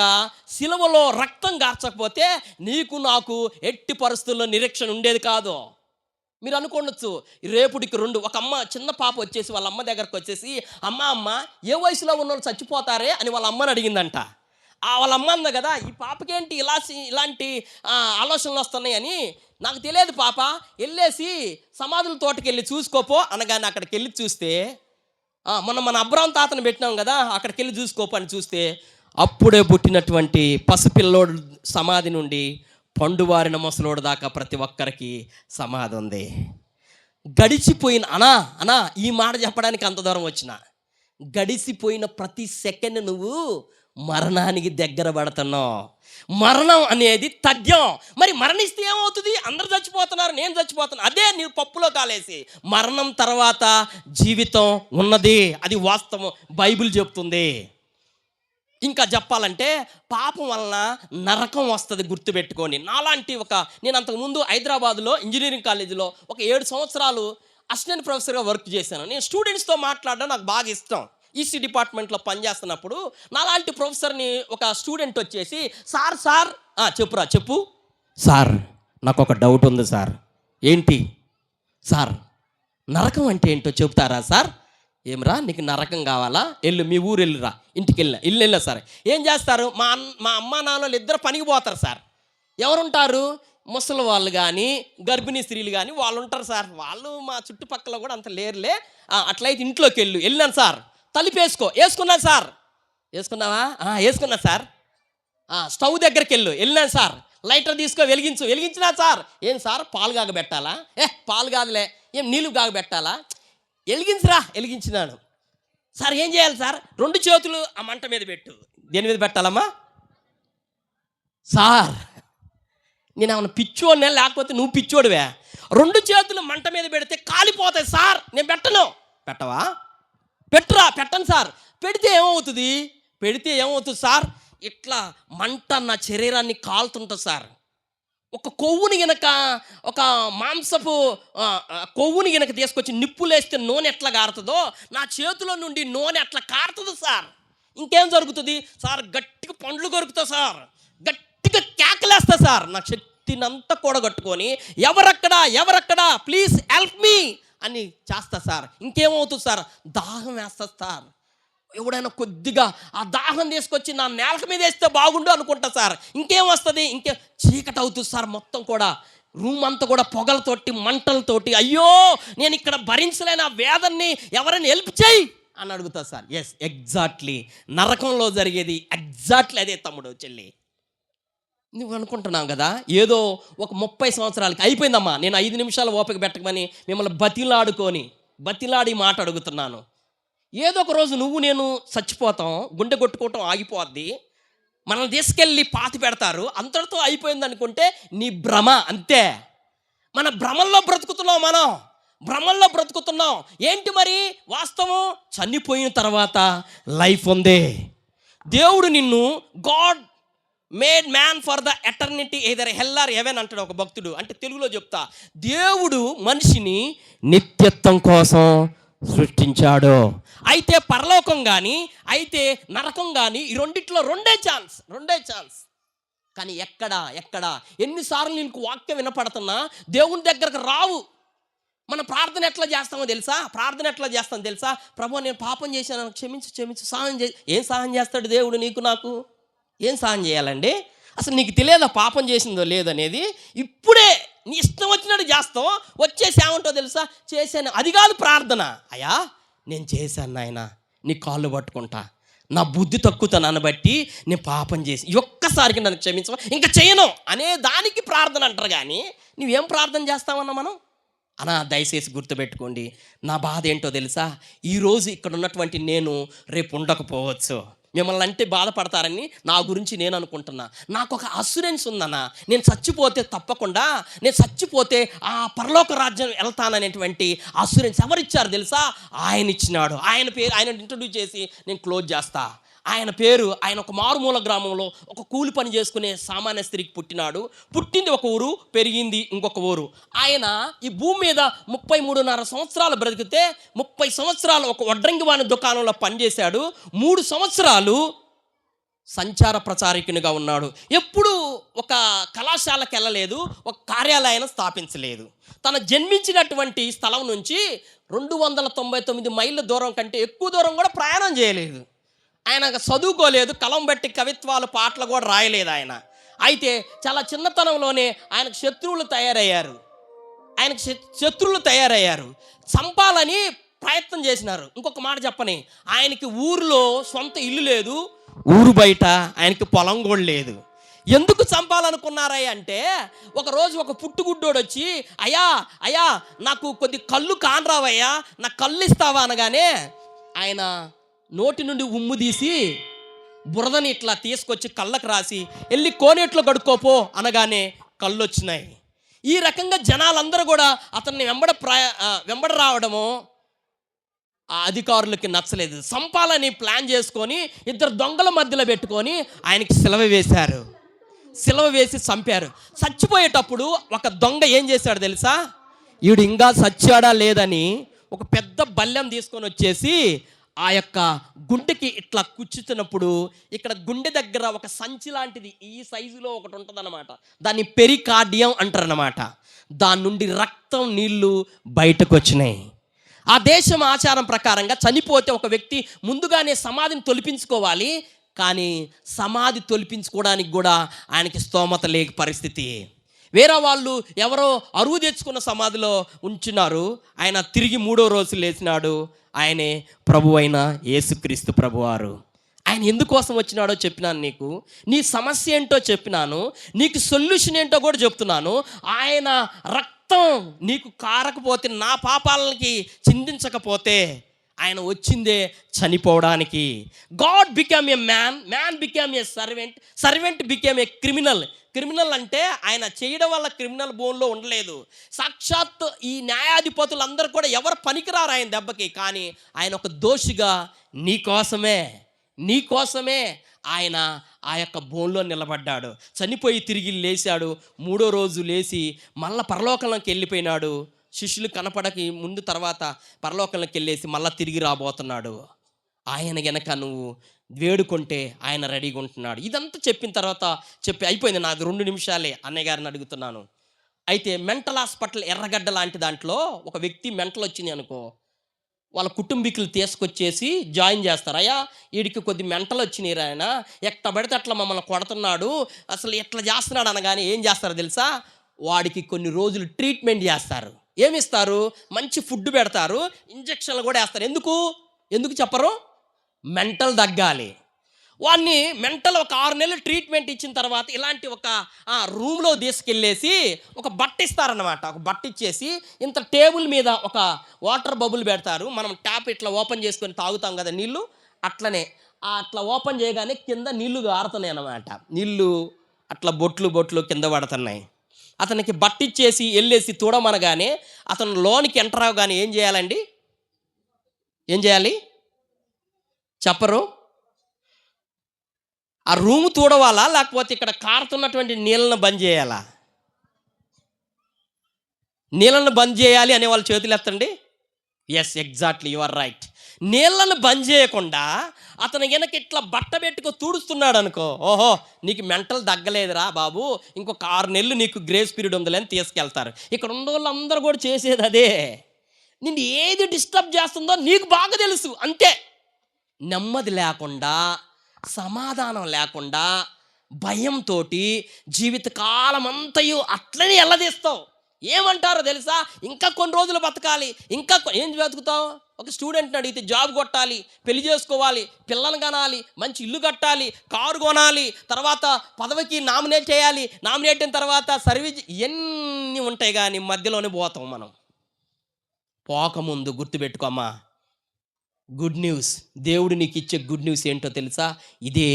B: సిలువలో రక్తం గార్చకపోతే నీకు నాకు ఎట్టి పరిస్థితుల్లో నిరీక్షణ ఉండేది కాదు. మీరు అనుకోవచ్చు, రేపుడికి ఒక అమ్మ, చిన్న పాప వచ్చేసి వాళ్ళ అమ్మ దగ్గరకు వచ్చేసి, అమ్మ ఏ వయసులో ఉన్నోళ్ళు చచ్చిపోతారే అని వాళ్ళ అమ్మని అడిగిందంట. వాళ్ళ అమ్మ అంద కదా, ఈ పాపకేంటి ఇలాంటి ఆలోచనలు వస్తున్నాయి అని. నాకు తెలియదు పాప, వెళ్ళేసి సమాధుల తోటకి వెళ్ళి చూసుకోపో అనగానే అక్కడికి వెళ్ళి చూస్తే, మన అబ్రాం తాతను పెట్టినాం కదా, అక్కడికి వెళ్ళి చూసుకోపో అని చూస్తే, అప్పుడే పుట్టినటువంటి పసిపిల్లోడు సమాధి నుండి పండువారిన ముసలోడు దాకా ప్రతి ఒక్కరికి సమాధి ఉంది. గడిచిపోయిన అనా ఈ మాట చెప్పడానికి అంత దూరం వచ్చిన, గడిచిపోయిన ప్రతి సెకండ్ నువ్వు మరణానికి దగ్గర పడుతున్నావు. మరణం అనేది తథ్యం. మరి మరణిస్తే ఏమవుతుంది? అందరు చచ్చిపోతున్నారు, నేను చచ్చిపోతున్నాను. అదే నీవు పప్పులో కాలేసి. మరణం తర్వాత జీవితం ఉన్నది, అది వాస్తవం, బైబిల్ చెప్తుంది. ఇంకా చెప్పాలంటే పాపం వలన నరకం వస్తుంది, గుర్తుపెట్టుకోండి. నాలాంటి నేను అంతకుముందు హైదరాబాద్లో ఇంజనీరింగ్ కాలేజీలో 7 సంవత్సరాలు అసిస్టెంట్ ప్రొఫెసర్గా వర్క్ చేశాను. నేను స్టూడెంట్స్తో మాట్లాడడం నాకు బాగా ఇష్టం. ఈసీ డిపార్ట్మెంట్లో పనిచేస్తున్నప్పుడు నాలాంటి ప్రొఫెసర్ని ఒక స్టూడెంట్ వచ్చేసి, సార్ చెప్పు సార్, నాకు ఒక డౌట్ ఉంది సార్. ఏంటి సార్? నరకం అంటే ఏంటో చెప్తారా సార్? ఏమరా నీకు నరకం కావాలా? మీ ఊరు వెళ్ళిరా, ఇంటికి వెళ్ళా సార్. ఏం చేస్తారు? మా అమ్మ నాన్నలు ఇద్దరు పనికి పోతారు సార్. ఎవరుంటారు? ముసలి వాళ్ళు కానీ గర్భిణీ స్త్రీలు కానీ వాళ్ళు ఉంటారు సార్. వాళ్ళు మా చుట్టుపక్కల కూడా అంత లేరులే. అట్లయితే ఇంట్లోకి వెళ్ళాను సార్. తలుపు వేసుకున్నాను సార్. వేసుకున్నావా? వేసుకున్నా సార్. స్టవ్ దగ్గరికి వెళ్ళాను సార్. లైటర్ వెలిగించినా సార్. ఏం సార్ పాలు కాగబెట్టాలా? పాలు కాదులే, ఏం నీళ్ళు కాగబెట్టాలా? వెలిగించినాను సార్. ఏం చేయాలి సార్? 2 చేతులు ఆ మంట మీద పెట్టు. దేని మీద పెట్టాలమ్మా? సార్ నేను ఏమన్నా పిచ్చోడినే, లేకపోతే నువ్వు పిచ్చోడివే? 2 చేతులు మంట మీద పెడితే కాలిపోతాయి సార్. నేను పెట్టను. పెట్టవా? పెట్టను సార్. పెడితే ఏమవుతుంది సార్? ఇట్లా మంట నా శరీరాన్ని కాలుతుంటుంది సార్. ఒక కొవ్వుని గనక, ఒక మాంసపు కొవ్వుని గనక తీసుకొచ్చి నిప్పులేస్తే నూనె ఎట్లా కారుతుందో, నా చేతిలో నుండి నూనె అట్లా కారుతుంది సార్. ఇంకేం జరుగుతుంది సార్? గట్టిగా పండ్లు కొరుకుతా సార్, గట్టిగా కేకలేస్తా సార్. నా శక్తినంతా కూడగట్టుకొని ఎవరక్కడా ప్లీజ్ హెల్ప్ మీ అని చేస్తా సార్. ఇంకేమవుతుంది సార్? దాహం వేస్తా సార్. ఎవడైనా కొద్దిగా ఆ దాహం తీసుకొచ్చి నా నేలక మీద వేస్తే బాగుండు అనుకుంటా సార్. ఇంకేం వస్తుంది? చీకటి అవుతుంది సార్. మొత్తం కూడా రూమ్ అంతా కూడా పొగలతోటి, మంటలతోటి, అయ్యో నేను ఇక్కడ భరించలేని ఆ వేదన్ని ఎవరైనా హెల్ప్ చేయి అని అడుగుతా సార్. ఎస్, ఎగ్జాక్ట్లీ నరకంలో జరిగేది ఎగ్జాక్ట్లీ అదే తమ్ముడు చెల్లి. నువ్వు అనుకుంటున్నావు కదా ఏదో ఒక 30 సంవత్సరాలకి అయిపోయిందమ్మా, నేను 5 నిమిషాలు ఓపిక పెట్టకమని మిమ్మల్ని బతిలాడి మాట అడుగుతున్నాను. ఏదో ఒక రోజు నువ్వు నేను చచ్చిపోతాం, గుండె కొట్టుకోవటం ఆగిపోద్ది, మనల్ని తీసుకెళ్ళి పాతి పెడతారు, అంతటితో అయిపోయింది అనుకుంటే నీ భ్రమ అంతే. మన భ్రమల్లో బ్రతుకుతున్నాం. ఏంటి మరి వాస్తవం? చనిపోయిన తర్వాత లైఫ్ ఉంది. దేవుడు నిన్ను God made man for the eternity either hell or heaven అంటాడు ఒక భక్తుడు. అంటే తెలుగులో చెప్తా, దేవుడు మనిషిని నిత్యత్వం కోసం సృష్టించాడు. అయితే పరలోకం కానీ అయితే నరకం కానీ ఈ రెండిట్లో రెండే ఛాన్స్. కానీ ఎక్కడ ఎన్నిసార్లు నీకు వాక్యం వినపడుతున్నా దేవుని దగ్గరకు రావు. మన ప్రార్థన ఎట్లా చేస్తామో తెలుసా? ప్రభు నేను పాపం చేశాను, క్షమించు సహాయం ఏం సహాయం చేస్తాడు దేవుడు నీకు నాకు? ఏం సహాయం చేయాలండి? అసలు నీకు తెలియదా పాపం చేసిందో లేదనేది? ఇప్పుడే నీ ఇష్టం వచ్చినట్టు చేస్తావు, వచ్చేసి ఏమంటో తెలుసా? చేశాను. అది కాదు ప్రార్థన. అయ్యా నేను చేశాను నాయన, నీ కాళ్ళు పట్టుకుంటా, నా బుద్ధి తక్కువతనాన్ని బట్టి నేను పాపం చేసి ఒక్కసారికి నన్ను క్షమించవా, ఇంకా చేయను అనే దానికి ప్రార్థన అంటారు. కానీ నువ్వేం ప్రార్థన చేస్తావన్నా మనం అనా? దయచేసి గుర్తుపెట్టుకోండి, నా బాధ ఏంటో తెలుసా? ఈరోజు ఇక్కడ ఉన్నటువంటి నేను రేపు ఉండకపోవచ్చు. మిమ్మల్ని అంటే బాధపడతారని నా గురించి నేను అనుకుంటున్నా. నాకు ఒక అస్యూరెన్స్ ఉందన్నా, నేను చచ్చిపోతే ఆ పరలోక రాజ్యం వెళ్తాననేటువంటి అస్యూరెన్స్ ఎవరిచ్చారు తెలుసా? ఆయన ఇచ్చినాడు. ఆయన ఇంట్రడ్యూస్ చేసి నేను క్లోజ్ చేస్తా. ఆయన ఒక మారుమూల గ్రామంలో ఒక కూలి పని చేసుకునే సామాన్య స్త్రీకి పుట్టింది ఒక ఊరు, పెరిగింది ఇంకొక ఊరు. ఆయన ఈ భూమి మీద 33.5 సంవత్సరాలు బ్రతికితే 30 సంవత్సరాలు ఒక వడ్రంగివాణి దుకాణంలో పనిచేశాడు. 3 సంవత్సరాలు సంచార ప్రచారకునిగా ఉన్నాడు. ఎప్పుడు ఒక కళాశాలకు వెళ్ళలేదు, ఒక కార్యాలయాన్ని స్థాపించలేదు. తన జన్మించినటువంటి స్థలం నుంచి 299 మైళ్ళ దూరం కంటే ఎక్కువ దూరం కూడా ప్రయాణం చేయలేదు. ఆయన చదువుకోలేదు, కలం బట్టి కవిత్వాలు పాటలు కూడా రాయలేదు ఆయన. అయితే చాలా చిన్నతనంలోనే ఆయనకు శత్రువులు తయారయ్యారు. చంపాలని ప్రయత్నం చేసినారు. ఇంకొక మాట చెప్పని, ఆయనకి ఊరిలో సొంత ఇల్లు లేదు, ఊరు బయట ఆయనకి పొలం కూడా లేదు. ఎందుకు చంపాలనుకున్నారయ్య అంటే, ఒకరోజు ఒక పుట్టుగుడ్డోడు వచ్చి అయ్యా నాకు కొద్ది కళ్ళు కానరావయ్యా, నాకు కళ్ళు ఇస్తావా అనగానే ఆయన నోటి నుండి ఉమ్ము తీసి బురదని ఇట్లా తీసుకొచ్చి కళ్ళకు రాసి వెళ్ళి కోనేట్లో కడుక్కోపో అనగానే కళ్ళు వచ్చినాయి. ఈ రకంగా జనాలందరూ కూడా అతన్ని వెంబడ రావడము ఆ అధికారులకి నచ్చలేదు. చంపాలని ప్లాన్ చేసుకొని 2 దొంగల మధ్యలో పెట్టుకొని ఆయనకి సిలవ వేసి చంపారు. చచ్చిపోయేటప్పుడు ఒక దొంగ ఏం చేశాడు తెలుసా? ఈడు ఇంకా చచ్చాడా లేదని ఒక పెద్ద బల్లెం తీసుకొని వచ్చేసి ఆ యొక్క గుండెకి ఇట్లా కుచ్చుతున్నప్పుడు ఇక్కడ గుండె దగ్గర ఒక సంచి లాంటిది ఈ సైజులో ఒకటి ఉంటుంది అన్నమాట, దాన్ని పెరికార్డియం అంటారన్నమాట. దాని నుండి రక్తం నీళ్లు బయటకు వచ్చినాయి. ఆ దేశం ఆచారం ప్రకారంగా చనిపోతే ఒక వ్యక్తి ముందుగానే సమాధిని తొలిపించుకోవాలి. కానీ సమాధి తొలిపించుకోవడానికి కూడా ఆయనకి స్తోమత లేక పరిస్థితి. వేరే వాళ్ళు ఎవరో అరువు తెచ్చుకున్న సమాధిలో ఉంచున్నారు. ఆయన తిరిగి 3వ రోజు లేచినాడు. ఆయనే ప్రభు అయిన యేసుక్రీస్తు ప్రభువారు. ఆయన ఎందుకోసం వచ్చినాడో చెప్పినాను నీకు, నీ సమస్య ఏంటో చెప్పినాను, నీకు సొల్యూషన్ ఏంటో కూడా చెప్తున్నాను. ఆయన రక్తం నీకు కారకపోతే, నా పాపాలకి చిందించకపోతే, ఆయన వచ్చిందే చనిపోవడానికి. God become a man become a servant become a criminal అంటే ఆయన చేయడం వల్ల క్రిమినల్ బోన్లో ఉండలేదు. సాక్షాత్ ఈ న్యాయాధిపతులందరూ కూడా ఎవరు పనికిరారు ఆయన దెబ్బకి. కానీ ఆయన ఒక దోషిగా నీ కోసమే ఆయన ఆ యొక్క బోన్లో నిలబడ్డాడు. చనిపోయి తిరిగి లేచాడు. 3వ రోజు లేచి మళ్ళా పరలోకంలోకి వెళ్ళిపోయినాడు. శిష్యులు కనపడకి ముందు తర్వాత పరలోకంలోకి వెళ్ళేసి మళ్ళీ తిరిగి రాబోతున్నాడు. ఆయన గనక నువ్వు వేడుకుంటే ఆయన రెడీగా ఉంటున్నాడు. ఇదంతా చెప్పిన తర్వాత అయిపోయింది. నాది 2 నిమిషాలే. అన్నయ్య గారిని అడుగుతున్నాను. అయితే మెంటల్ హాస్పిటల్ ఎర్రగడ్డ లాంటి దాంట్లో ఒక వ్యక్తి మెంటల్ వచ్చింది అనుకో, వాళ్ళ కుటుంబీకులు తీసుకొచ్చేసి జాయిన్ చేస్తారు. అయ్యా వీడికి కొద్ది మెంటల్ వచ్చినాయి, ఆయన ఎట్లా పడితే అట్లా మమ్మల్ని కొడుతున్నాడు, అసలు ఎట్లా చేస్తున్నాడు అనగానే ఏం చేస్తారో తెలుసా? వాడికి కొన్ని రోజులు ట్రీట్మెంట్ చేస్తారు. ఏమిస్తారు? మంచి ఫుడ్ పెడతారు, ఇంజక్షన్లు కూడా వేస్తారు. ఎందుకు చెప్పరు? మెంటల్ తగ్గాలి. వాడిని మెంటల్ ఒక 6 నెలలు ట్రీట్మెంట్ ఇచ్చిన తర్వాత ఇలాంటి ఒక రూమ్లో తీసుకెళ్ళేసి ఒక బట్ట ఇస్తారనమాట. ఒక బట్ట ఇచ్చేసి ఇంత టేబుల్ మీద ఒక వాటర్ బబుల్ పెడతారు. మనం ట్యాప్ ఇట్లా ఓపెన్ చేసుకొని తాగుతాం కదా నీళ్ళు, అట్లనే అట్లా ఓపెన్ చేయగానే కింద నీళ్లు గారుతున్నాయి అన్నమాట. నీళ్ళు అట్లా బొట్లు కింద పడుతున్నాయి. అతనికి బట్టిచ్చేసి వెళ్ళేసి తూడమనగానే అతను లోనికి ఎంటర్ అవగానే ఏం చేయాలండి? ఏం చేయాలి చెప్పరు? ఆ రూమ్ తూడవాలా, లేకపోతే ఇక్కడ కారుతున్నటువంటి నీళ్ళను బంద్ చేయాలా? నీళ్ళను బంద్ చేయాలి అనే వాళ్ళు చేతులు ఎత్తండి. Yes, exactly, you are right. నీళ్ళను బంద్ చేయకుండా అతను వెనక ఇట్లా బట్ట పెట్టుకో తుడుస్తున్నాడు అనుకో, ఓహో నీకు మెంటల్ తగ్గలేదురా బాబు, ఇంకొక 6 నెలలు నీకు గ్రేస్ పీరియడ్ ఉందని తీసుకెళ్తారు. ఇక్కడ ఉన్న వాళ్ళందరూ కూడా చేసేది అదే. నిన్ను ఏది డిస్టర్బ్ చేస్తుందో నీకు బాగా తెలుసు, అంతే. నెమ్మది లేకుండా, సమాధానం లేకుండా, భయంతో జీవితకాలం అంతయు అట్లనే ఎల్లదీస్తావు. ఏమంటారో తెలుసా? ఇంకా కొన్ని రోజులు బతకాలి, ఇంకా ఏం బతుకుతావు? ఒక స్టూడెంట్ని అడిగితే జాబ్ కొట్టాలి, పెళ్లి చేసుకోవాలి, పిల్లలు కనాలి, మంచి ఇల్లు కట్టాలి, కారు కొనాలి, తర్వాత పదవికి నామినేట్ చేయాలి, నామినేట్ అయిన తర్వాత సర్వీస్, ఇవన్నీ ఉంటాయి. కానీ మధ్యలోనే పోతాం మనం. పోకముందు గుర్తుపెట్టుకోమ్మా, గుడ్ న్యూస్, దేవుడు నీకు ఇచ్చే గుడ్ న్యూస్ ఏంటో తెలుసా? ఇదే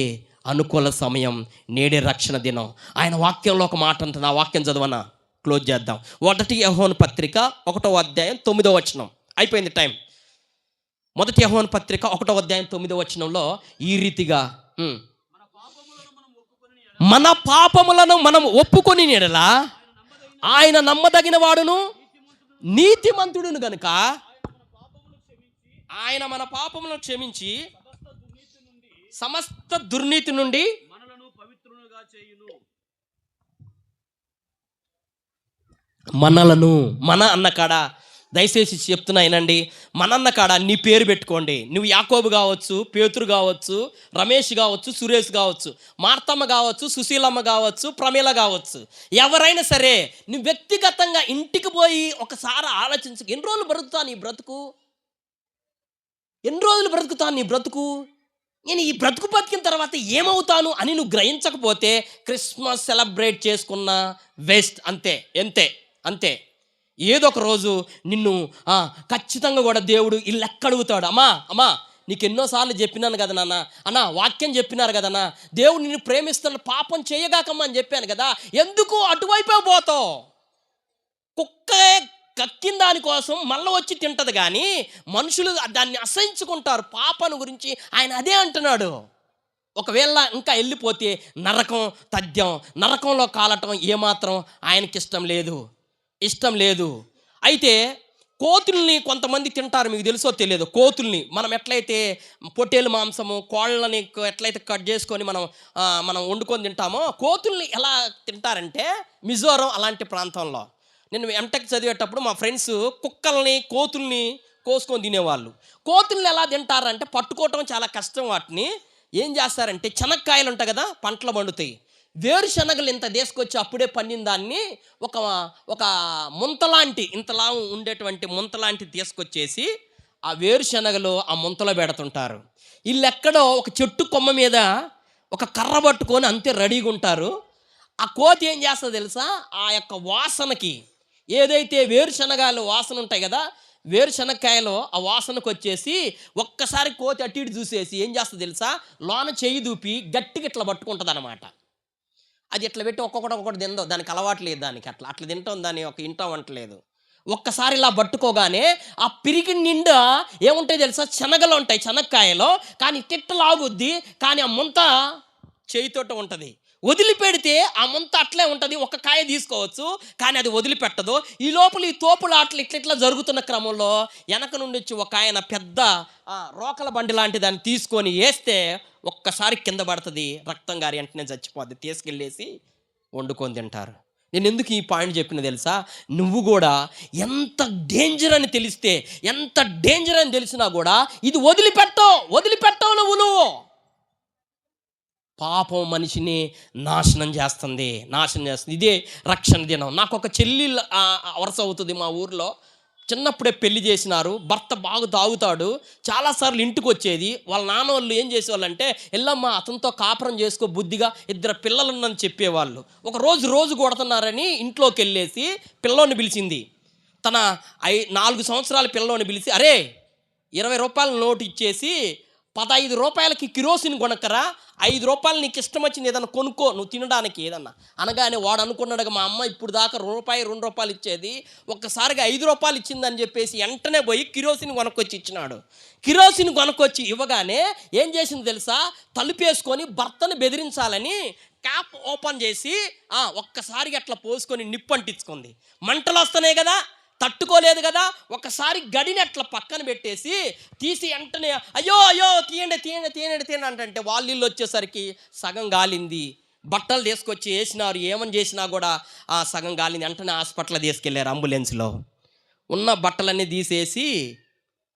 B: అనుకూల సమయం, నేడే రక్షణ దినం. ఆయన వాక్యంలో ఒక మాట అంటున్నా, ఆ వాక్యం చదవనా? క్లోజ్ చేద్దాం. 1 యోహాను పత్రిక 1వ అధ్యాయం 9వ వచనం. అయిపోయింది టైం. 1 యోహాను పత్రిక 1వ అధ్యాయం 9వ వచనంలో ఈ రీతిగా, మన పాపములను మనం ఒప్పుకొని నీడలా ఆయన నమ్మదగిన వాడును నీతిమంతుడును గనుక ఆయన మన పాపములను క్షమించి సమస్త దుర్నీతి నుండి
A: మనలను పవిత్రులుగా చేయును.
B: మనలను, మన అన్న కాడ దయచేసి చెప్తున్నా వినండి, మన అన్న కాడ నీ పేరు పెట్టుకోండి. నువ్వు యాకోబు కావచ్చు, పేతురు కావచ్చు, రమేష్ కావచ్చు, సురేష్ కావచ్చు, మార్తమ్మ కావచ్చు, సుశీలమ్మ కావచ్చు, ప్రమీల కావచ్చు, ఎవరైనా సరే నువ్వు వ్యక్తిగతంగా ఇంటికి పోయి ఒకసారి ఆలోచించు. ఎన్ని రోజులు బ్రతుకుతాను నీ బ్రతుకు? ఎన్ని రోజులు బ్రతుకుతాను నీ బ్రతుకు? నేను ఈ బ్రతుకు బతికిన తర్వాత ఏమవుతాను అని నువ్వు గ్రహించకపోతే క్రిస్మస్ సెలబ్రేట్ చేసుకున్న వేస్ట్, అంతే అంతే. ఏదో ఒక రోజు నిన్ను ఖచ్చితంగా కూడా దేవుడు ఈ లెక్క అడుగుతాడు. అమ్మా నీకు ఎన్నోసార్లు చెప్పినాను కదా నాన్న, అన్న వాక్యం చెప్పినారు కదన్నా, దేవుడు నిన్ను ప్రేమిస్తున్న, పాపం చేయగాకమ్మా అని చెప్పాను కదా, ఎందుకు అటువైపే పోతావు? కుక్కే కక్కిన దానికోసం మళ్ళీ వచ్చి తింటది, కానీ మనుషులు దాన్ని అసహించుకుంటారు. పాపను గురించి ఆయన అదే అంటున్నాడు. ఒకవేళ ఇంకా వెళ్ళిపోతే నరకం తథ్యం, నరకంలో కాలటం ఏమాత్రం ఆయనకి ఇష్టం లేదు. అయితే కోతుల్ని కొంతమంది తింటారు, మీకు తెలుసో తెలియదు. కోతుల్ని మనం ఎట్లయితే పొట్టేలు మాంసము, కోళ్ళని ఎట్లయితే కట్ చేసుకొని మనం వండుకొని తింటామో, కోతుల్ని ఎలా తింటారంటే మిజోరం అలాంటి ప్రాంతంలో, నేను ఎంటెక్ చదివేటప్పుడు మా ఫ్రెండ్స్ కుక్కల్ని, కోతుల్ని కోసుకొని తినేవాళ్ళు. కోతుల్ని ఎలా తింటారంటే పట్టుకోవటం చాలా కష్టం. వాటిని ఏం చేస్తారంటే, శనక్కాయలు ఉంటాయి కదా, పంటలు పండుతాయి, వేరుశనగలు ఇంత తీసుకొచ్చి అప్పుడే పండిన దాన్ని ఒక ముంతలాంటి, ఇంతలా ఉండేటువంటి ముంతలాంటి తీసుకొచ్చేసి ఆ వేరుశనగలు ఆ ముంతలో పెడుతుంటారు. వీళ్ళు ఎక్కడో ఒక చెట్టు కొమ్మ మీద ఒక కర్ర పట్టుకొని అంతే రెడీగా ఉంటారు. ఆ కోతి ఏం చేస్తుందో తెలుసా? ఆ యొక్క వాసనకి, ఏదైతే వేరుశనగాలు వాసన ఉంటాయి కదా, వేరుశనక్కాయలో ఆ వాసనకు వచ్చేసి ఒక్కసారి కోతి అటు ఇటు చూసేసి ఏం చేస్తుంది తెలుసా? లోన చెయ్యి దూపి గట్టిగా ఇట్లా పట్టుకుంటుంది అనమాట. అది ఇట్లా పెట్టి ఒక్కొక్కటి తిందో, దానికి అలవాట్లేదు, దానికి అట్లా తింటాం, దాన్ని ఒక ఇంటం అంటలేదు. ఒక్కసారి ఇలా పట్టుకోగానే ఆ పిరికి నిండా ఏముంటాయి తెలుసా? శనగలు ఉంటాయి, శనక్కాయలో, కానీ తిట్టలాగుద్ది, కానీ ఆ ముంత చేయితోట ఉంటుంది. వదిలిపెడితే ఆ ముంత అట్లే ఉంటుంది, ఒక కాయ తీసుకోవచ్చు, కానీ అది వదిలిపెట్టదు. ఈ లోపల ఈ తోపులు అట్లా ఇట్లా జరుగుతున్న క్రమంలో వెనక నుండి వచ్చి ఒక ఆయన పెద్ద రోకల బండి లాంటి దాన్ని తీసుకొని వేస్తే ఒక్కసారి కింద పడుతుంది, రక్తం గారి వెంటనే చచ్చిపోద్ది. తీసుకెళ్ళేసి వండుకొని తింటారు. నేను ఎందుకు ఈ పాయింట్ చెప్పిన తెలుసా? నువ్వు కూడా ఎంత డేంజర్ అని తెలిసినా కూడా ఇది వదిలిపెట్టవు నువ్వు. పాపం మనిషిని నాశనం చేస్తుంది. ఇదే రక్షణ దినం. నాకు ఒక చెల్లి వరుస అవుతుంది మా ఊర్లో. చిన్నప్పుడే పెళ్లి చేసినారు. భర్త బాగా తాగుతాడు. చాలాసార్లు ఇంటికి వచ్చేది. వాళ్ళ నాన్న వాళ్ళు ఏం చేసేవాళ్ళంటే, ఎల్లమ్మ అతనితో కాపురం చేసుకో బుద్ధిగా, 2 పిల్లలున్నని చెప్పేవాళ్ళు. ఒక రోజు కొడుతున్నారని ఇంట్లోకి వెళ్ళేసి పిల్లోని పిలిచింది. తన 4 సంవత్సరాల పిల్లోని పిలిచి, అరే 20 రూపాయల నోటు ఇచ్చేసి 15 రూపాయలకి కిరోసిన్ కొనక్కరా, 5 రూపాయలు నీకు ఇష్టం వచ్చింది ఏదన్నా కొనుక్కో నువ్వు తినడానికి ఏదన్నా అనగానే వాడు అనుకున్నాడుగా, మా అమ్మ ఇప్పుడు దాకా ₹2 ఇచ్చేది ఒక్కసారిగా 5 రూపాయలు ఇచ్చిందని చెప్పేసి వెంటనే పోయి కిరోసిన్ కొనుక్కొచ్చి ఇచ్చినాడు. కిరోసిన్ కొనుక్కొచ్చి ఇవ్వగానే ఏం చేసింది తెలుసా, తలుపేసుకొని భర్తను బెదిరించాలని క్యాప్ ఓపెన్ చేసి ఒక్కసారిగా అట్లా పోసుకొని నిప్పంటించుకుంది. మంటలు వస్తున్నాయి కదా, తట్టుకోలేదు కదా, ఒకసారి గడిని అట్లా పక్కన పెట్టేసి తీసి వెంటనే అయ్యో తీయండి అంటే వాళ్ళు వచ్చేసరికి సగం గాలింది. బట్టలు తీసుకొచ్చి వేసినారు, ఏమని చేసినా కూడా సగం గాలింది. వెంటనే హాస్పిటల్ తీసుకెళ్ళారు. అంబులెన్స్లో ఉన్న బట్టలన్నీ తీసేసి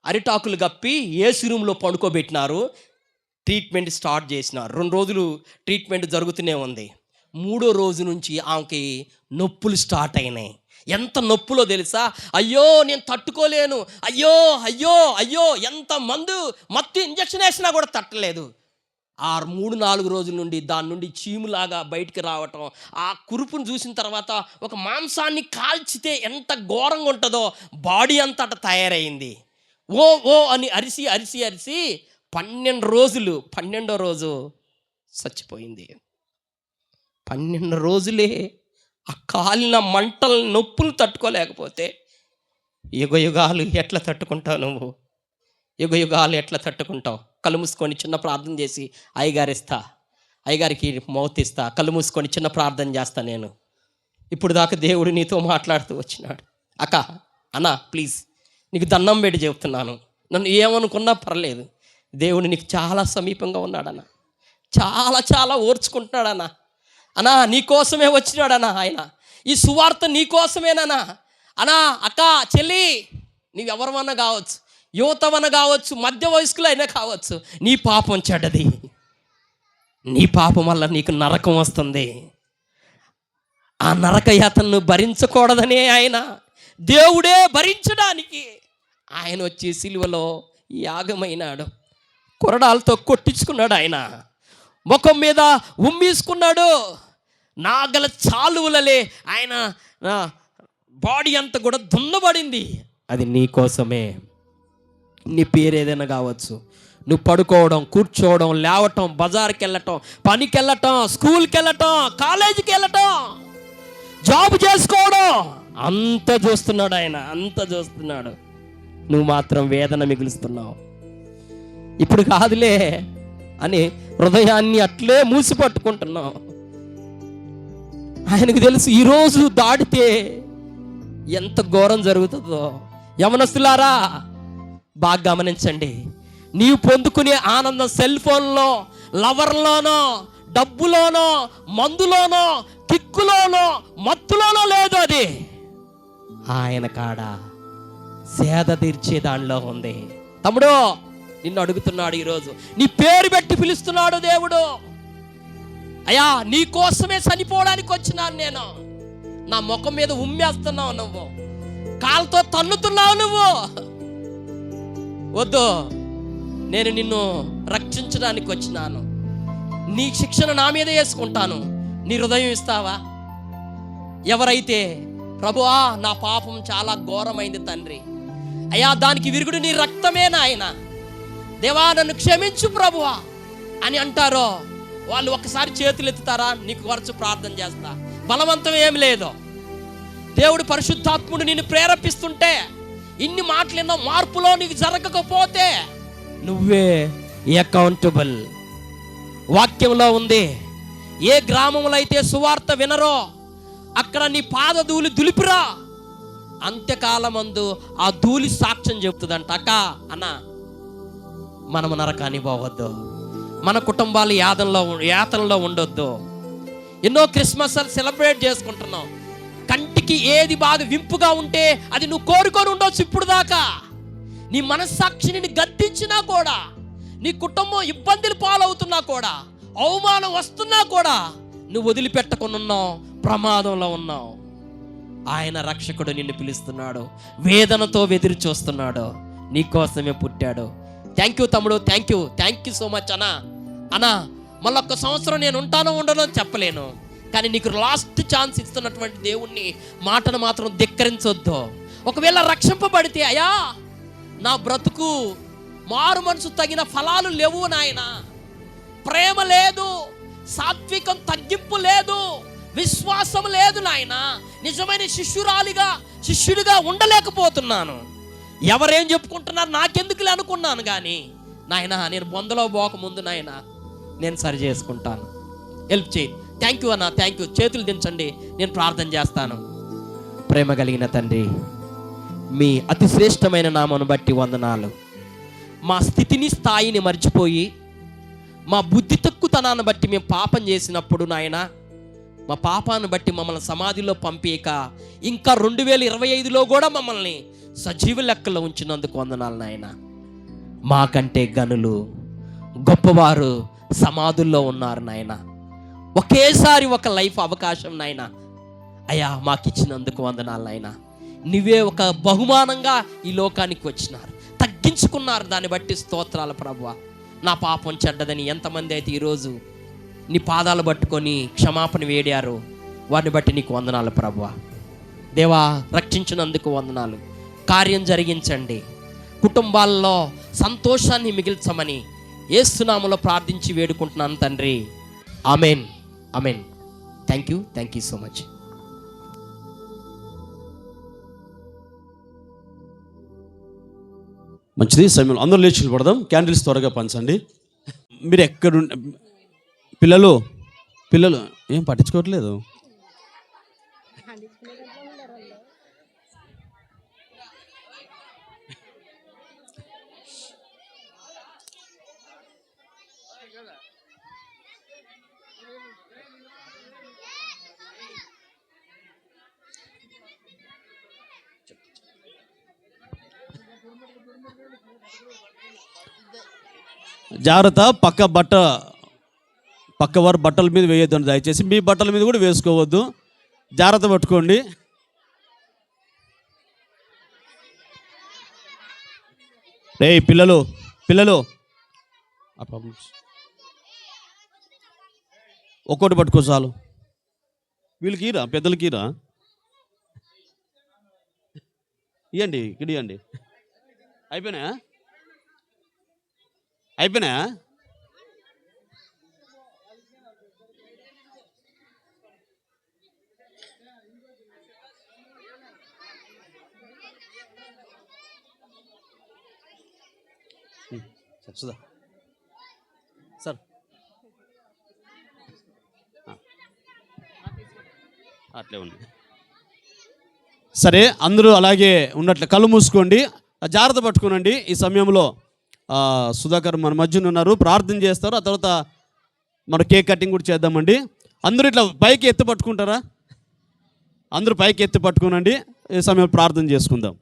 B: అరిటాకులు కప్పి ఏసీ రూమ్లో పడుకోబెట్టినారు. ట్రీట్మెంట్ స్టార్ట్ చేసినారు. 2 రోజులు ట్రీట్మెంట్ జరుగుతూనే ఉంది. 3వ రోజు నుంచి ఆమెకి నొప్పులు స్టార్ట్ అయినాయి. ఎంత నొప్పులో తెలుసా, అయ్యో నేను తట్టుకోలేను, అయ్యో ఎంత మత్తు ఇంజక్షన్ వేసినా కూడా తట్టలేదు. 3-4 రోజుల నుండి దాని నుండి చీములాగా బయటికి రావటం, ఆ కురుపును చూసిన తర్వాత ఒక మాంసాన్ని కాల్చితే ఎంత ఘోరంగా ఉంటుందో బాడీ అంతా అట తయారైంది. ఓ అని అరిసి 12 రోజులు, 12వ రోజు చచ్చిపోయింది. 12 రోజులే ఆ కాలిన మంటల నొప్పులు తట్టుకోలేకపోతే యుగాలు ఎట్లా తట్టుకుంటావు నువ్వు? యుగాలు ఎట్లా తట్టుకుంటావు? కళ్ళు మూసుకొని చిన్న ప్రార్థన చేసి అయ్యగారికి మౌతిస్తా. కళ్ళు మూసుకొని చిన్న ప్రార్థన చేస్తా. నేను ఇప్పుడు దాకా దేవుడు నీతో మాట్లాడుతూ వచ్చినాడు. అన్నా ప్లీజ్ నీకు దండం పెట్టి చెప్తున్నాను, నన్ను ఏమనుకున్నా పర్లేదు, దేవుడు నీకు చాలా సమీపంగా ఉన్నాడన్నా, చాలా ఓర్చుకుంటున్నాడన్నా. అన్నా నీకోసమే వచ్చినాడన్నా ఆయన, ఈ సువార్త నీకోసమేనన్నా. అన్నా అక్క చెల్లి నీవెవరమన్నా కావచ్చు, యువతమన్నా కావచ్చు, మధ్య వయస్కులు అయినా కావచ్చు, నీ పాపం చెడ్డది, నీ పాపం వల్ల నీకు నరకం వస్తుంది. ఆ నరక యాతనను భరించకూడదనే ఆయన దేవుడే భరించడానికి ఆయన వచ్చి సిలువలో యాగమైనాడు. కొరడాలతో కొట్టించుకున్నాడు. ఆయన ముఖం మీద ఉమ్మీసుకున్నాడు. నాగల చాలువలలే ఆయన బాడీ అంతా కూడా దున్నబడింది. అది నీ కోసమే. నీ పేరు ఏదైనా కావచ్చు, నువ్వు పడుకోవడం, కూర్చోవడం, లేవటం, బజార్కి వెళ్ళటం, పనికి వెళ్ళటం, స్కూల్కి వెళ్ళటం, కాలేజీకి వెళ్ళటం, జాబ్ చేసుకోవడం, అంత చూస్తున్నాడు ఆయన, అంత చూస్తున్నాడు. నువ్వు మాత్రం వేదన మిగులుస్తున్నావు. ఇప్పుడు కాదులే అని హృదయాన్ని అట్లే మూసి పట్టుకుంటున్నావు. ఆయనకు తెలుసు ఈరోజు దాటితే ఎంత ఘోరం జరుగుతుందో. యవనస్తులారా బాగా గమనించండి. నీవు పొందుకునే ఆనందం సెల్ ఫోన్లో, లవర్లోనో, డబ్బులోనో, మందులోనో, కిక్కులోనో, మత్తులోనో లేదు. అది ఆయన కాడ సేద తీర్చే దానిలో ఉంది. తమ్ముడు నిన్ను అడుగుతున్నాడు, ఈరోజు నీ పేరు పెట్టి పిలుస్తున్నాడు దేవుడు. అయ్యా నీ కోసమే చనిపోవడానికి వచ్చినాను నేను. నా ముఖం మీద ఉమ్మేస్తున్నావు నువ్వు, కాలుతో తన్నుతున్నావు నువ్వు. వద్దు, నేను నిన్ను రక్షించడానికి వచ్చినాను. నీ శిక్షణ నా మీద వేసుకుంటాను. నీ హృదయం ఇస్తావా? ఎవరైతే ప్రభువా నా పాపం చాలా ఘోరమైంది తండ్రి, అయ్యా దానికి విరుగుడు నీ రక్తమే నాయన, దేవా నన్ను క్షమించు ప్రభువా అని అంటారో వాళ్ళు ఒక్కసారి చేతులు ఎత్తుతారా? నీకు వరచు ప్రార్థన చేస్తా. బలవంతం ఏం లేదు. దేవుడు పరిశుద్ధాత్ముడు నిన్ను ప్రేరేపిస్తుంటే, ఇన్ని మాటలు మార్పులో నీకు జరగకపోతే నువ్వే అకౌంటబుల్. వాక్యంలో ఉంది, ఏ గ్రామంలో అయితే సువార్త వినరో అక్కడ నీ పాదధూళి దులిపిరా, అంత్యకాలమందు ఆ ధూళి సాక్ష్యం చెప్తుందంట. అన్న మనము నరకాన్ని పోవద్దు, మన కుటుంబాలు యాతనలో ఉండొద్దు. ఎన్నో క్రిస్మస్ సెలబ్రేట్ చేసుకుంటున్నాం. కంటికి ఏది బాగా వింపుగా ఉంటే అది నువ్వు కోరుకొని ఉండొచ్చు. ఇప్పుడు దాకా నీ మనస్సాక్షిని గద్దించినా కూడా, నీ కుటుంబం ఇబ్బందులు పాలవుతున్నా కూడా, అవమానం వస్తున్నా కూడా నువ్వు వదిలిపెట్టకుండా ఉన్నావు, ప్రమాదంలో ఉన్నావు. ఆయన రక్షకుడు నిన్ను పిలుస్తున్నాడు, వేదనతో ఎదురు చూస్తున్నాడు, నీకోసమే పుట్టాడు. థ్యాంక్ యూ తమ్ముడు, థ్యాంక్ యూ సో మచ్ అన్నా. మళ్ళీ ఒక్క సంవత్సరం నేను ఉంటానో ఉండనో చెప్పలేను, కానీ నీకు లాస్ట్ ఛాన్స్ ఇస్తున్నటువంటి దేవుణ్ణి మాటను మాత్రం ధిక్కరించొద్దు. ఒకవేళ రక్షింపబడితే, అయ్యా నా బ్రతుకు మారు మనసు తగిన ఫలాలు లేవు నాయన, ప్రేమ లేదు, సాత్వికం తగ్గింపు లేదు, విశ్వాసం లేదు నాయన, నిజమైన శిష్యుడిగా ఉండలేకపోతున్నాను, ఎవరేం చెప్పుకుంటున్నారు నాకెందుకులే అనుకున్నాను. కానీ నాయన నేను బొందలో పోకముందు నాయన నేను సరి చేసుకుంటాను, హెల్ప్ చేయి. థ్యాంక్ యూ అన్న, థ్యాంక్ యూ. చేతులు దించండి, నేను ప్రార్థన చేస్తాను. ప్రేమ కలిగిన తండ్రి, మీ అతి శ్రేష్టమైన నామను బట్టి వందనాలు. మా స్థాయిని మర్చిపోయి, మా బుద్ధి తక్కువతనాన్ని బట్టి మేము పాపం చేసినప్పుడు నాయన, మా పాపాన్ని బట్టి మమ్మల్ని సమాధిలో పంపేక ఇంకా 2025లో కూడా మమ్మల్ని సజీవ లెక్కలో ఉంచినందుకు వందనాలు నాయన. మాకంటే గనులు గొప్పవారు సమాధుల్లో ఉన్నారు నాయన. ఒకేసారి ఒక లైఫ్ అవకాశం నాయన అయ్యా మాకు ఇచ్చినందుకు వందనాలు నాయన. నువ్వే ఒక బహుమానంగా ఈ లోకానికి వచ్చినారు, తగ్గించుకున్నారు, దాన్ని బట్టి స్తోత్రాలు ప్రభువా. నా పాపం చెడ్డదని ఎంతమంది అయితే ఈరోజు నీ పాదాలు పట్టుకొని క్షమాపణ వేడారు, వారిని బట్టి నీకు వందనాలు ప్రభువా. దేవా, రక్షించినందుకు వందనాలు. కార్యం జరిగించండి, కుటుంబాల్లో సంతోషాన్ని మిగిల్చమని యేసు నామములో ప్రార్థించి వేడుకుంటున్నాను తండ్రి. Amen, amen. Thank you so much.
A: మంచిది. సమయంలో అందరూ లేచి నిలబడదాం. క్యాండిల్స్ త్వరగా పంచండి. మీరు ఎక్కడు పిల్లలు ఏం పట్టించుకోవట్లేదు. జాగ్రత్త, పక్క వారు బట్టల మీద వేయొద్దు, దయచేసి మీ బట్టల మీద కూడా వేసుకోవద్దు, జాగ్రత్త పట్టుకోండి. పిల్లలు ఒక్కోటి పట్టుకో చాలు. వీళ్ళకి ఈరా, పెద్దలకి ఈరా, ఇవ్వండి, ఇక్కడ ఇవ్వండి. అయిపోయినా సుధా సార్, అట్లే ఉంది. సరే, అందరూ అలాగే ఉన్నట్లు కళ్ళు మూసుకోండి, జాగ్రత్త పట్టుకోనండి. ఈ సమయంలో సుధాకర్ మన మధ్యన ఉన్నారు, ప్రార్థన చేస్తారు. ఆ తర్వాత మన కేక్ కటింగ్ కూడా చేద్దామండి. అందరూ ఇట్లా పైకి ఎత్తి పట్టుకుంటారా? అందరూ పైకి ఎత్తి పట్టుకోనండి. ఈ సమయంలో ప్రార్థన చేసుకుందాం.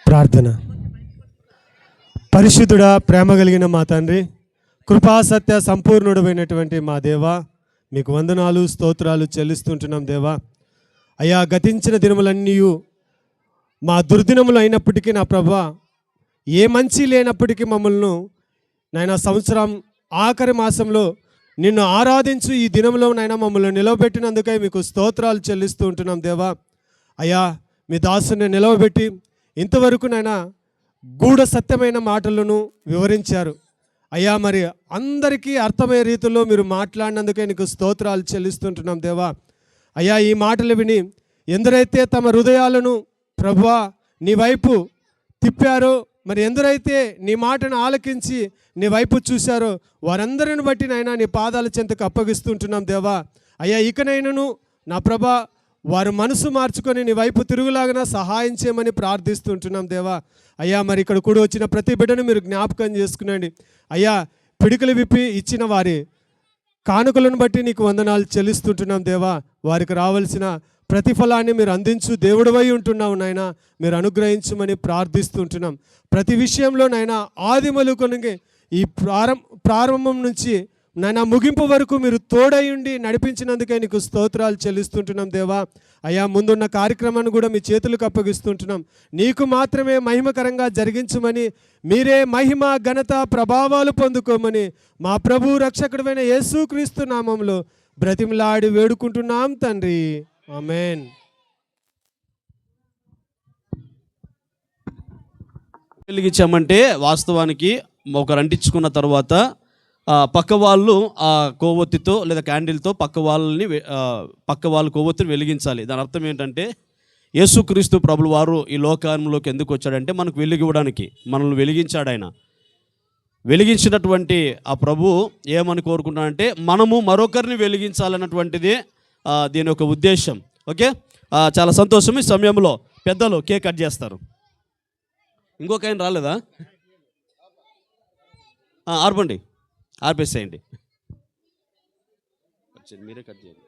C: ప్రార్థన. పరిశుద్ధుడా, ప్రేమ కలిగిన మా తండ్రి, కృపాసత్య సంపూర్ణుడమైనటువంటి మా దేవా, మీకు వందనాలు స్తోత్రాలు చెల్లిస్తుంటున్నాం దేవా. అయ్యా, గతించిన దినములన్నీ మా దుర్దినములు అయినప్పటికీ నా ప్రభా, ఏ మంచి లేనప్పటికీ మమ్మల్ని నాయన సంవత్సరం ఆఖరి మాసంలో నిన్ను ఆరాధించు ఈ దినంలో నాయన మమ్మల్ని నిలవబెట్టినందుకై మీకు స్తోత్రాలు చెల్లిస్తూ ఉంటున్నాం దేవా. అయ్యా, మీ దాసుని నిలవబెట్టి ఇంతవరకు నాయన గూఢ సత్యమైన మాటలను వివరించారు. అయ్యా, మరి అందరికీ అర్థమయ్యే రీతిలో మీరు మాట్లాడినందుకే నీకు స్తోత్రాలు చెల్లిస్తుంటున్నాం దేవా. అయ్యా, ఈ మాటలు విని ఎందరైతే తమ హృదయాలను ప్రభువా నీ వైపు తిప్పారో, మరి ఎందరైతే నీ మాటను ఆలకించి నీ వైపు చూశారో వారందరిని బట్టి నాయన నీ పాదాల చెంతకు అప్పగిస్తుంటున్నాం దేవా. అయ్యా, ఇకనైనను నా ప్రభా వారు మనసు మార్చుకొని నీ వైపు తిరుగులాగా సహాయం చేయమని ప్రార్థిస్తుంటున్నాం దేవా. అయ్యా, మరి ఇక్కడ కూడా వచ్చిన ప్రతి బిడ్డను మీరు జ్ఞాపకం చేసుకునండి. అయ్యా, పిడికలు విప్పి ఇచ్చిన వారి కానుకలను బట్టి నీకు వందనాలు చెల్లిస్తుంటున్నాం దేవా. వారికి రావాల్సిన ప్రతిఫలాన్ని మీరు అందించు దేవుడివై ఉంటున్నావు నాయన. మీరు అనుగ్రహించమని ప్రార్థిస్తుంటున్నాం. ప్రతి విషయంలో నాయన ఆది మొదలుకొని ఈ ప్రారంభం నుంచి నాయన ముగింపు వరకు మీరు తోడయుండి నడిపించినందుకే నీకు స్తోత్రాలు చెల్లిస్తుంటున్నాం దేవా. అయ్యా, ముందున్న కార్యక్రమాన్ని కూడా మీ చేతులకు అప్పగిస్తుంటున్నాం. నీకు మాత్రమే మహిమకరంగా జరిగించమని, మీరే మహిమ ఘనత ప్రభావాలు పొందుకోమని మా ప్రభు రక్షకుడైన యేసుక్రీస్తు నామంలో బ్రతిమలాడి వేడుకుంటున్నాం తండ్రి. ఆమేన్.
A: వెలిగించామంటే వాస్తవానికి ఒకరు అంటించుకున్న తర్వాత పక్క వాళ్ళు ఆ కొవ్వొత్తితో లేదా క్యాండిల్తో పక్క వాళ్ళు కొవ్వొత్తిని వెలిగించాలి. దాని అర్థం ఏంటంటే యేసుక్రీస్తు ప్రభులు వారు ఈ లోకంలోకి ఎందుకు వచ్చాడంటే మనకు వెలిగివ్వడానికి, మనల్ని వెలిగించాడు ఆయన. వెలిగించినటువంటి ఆ ప్రభు ఏమని కోరుకుంటాడంటే మనము మరొకరిని వెలిగించాలన్నటువంటిది దీని యొక్క ఉద్దేశం. ఓకే, చాలా సంతోషం. ఈ సమయంలో పెద్దలు కేక్ కట్ చేస్తారు. ఇంకొక ఆయన రాలేదా? ఆర్పండి, ఆర్పేసేయండి. మీరే కట్ చేయండి.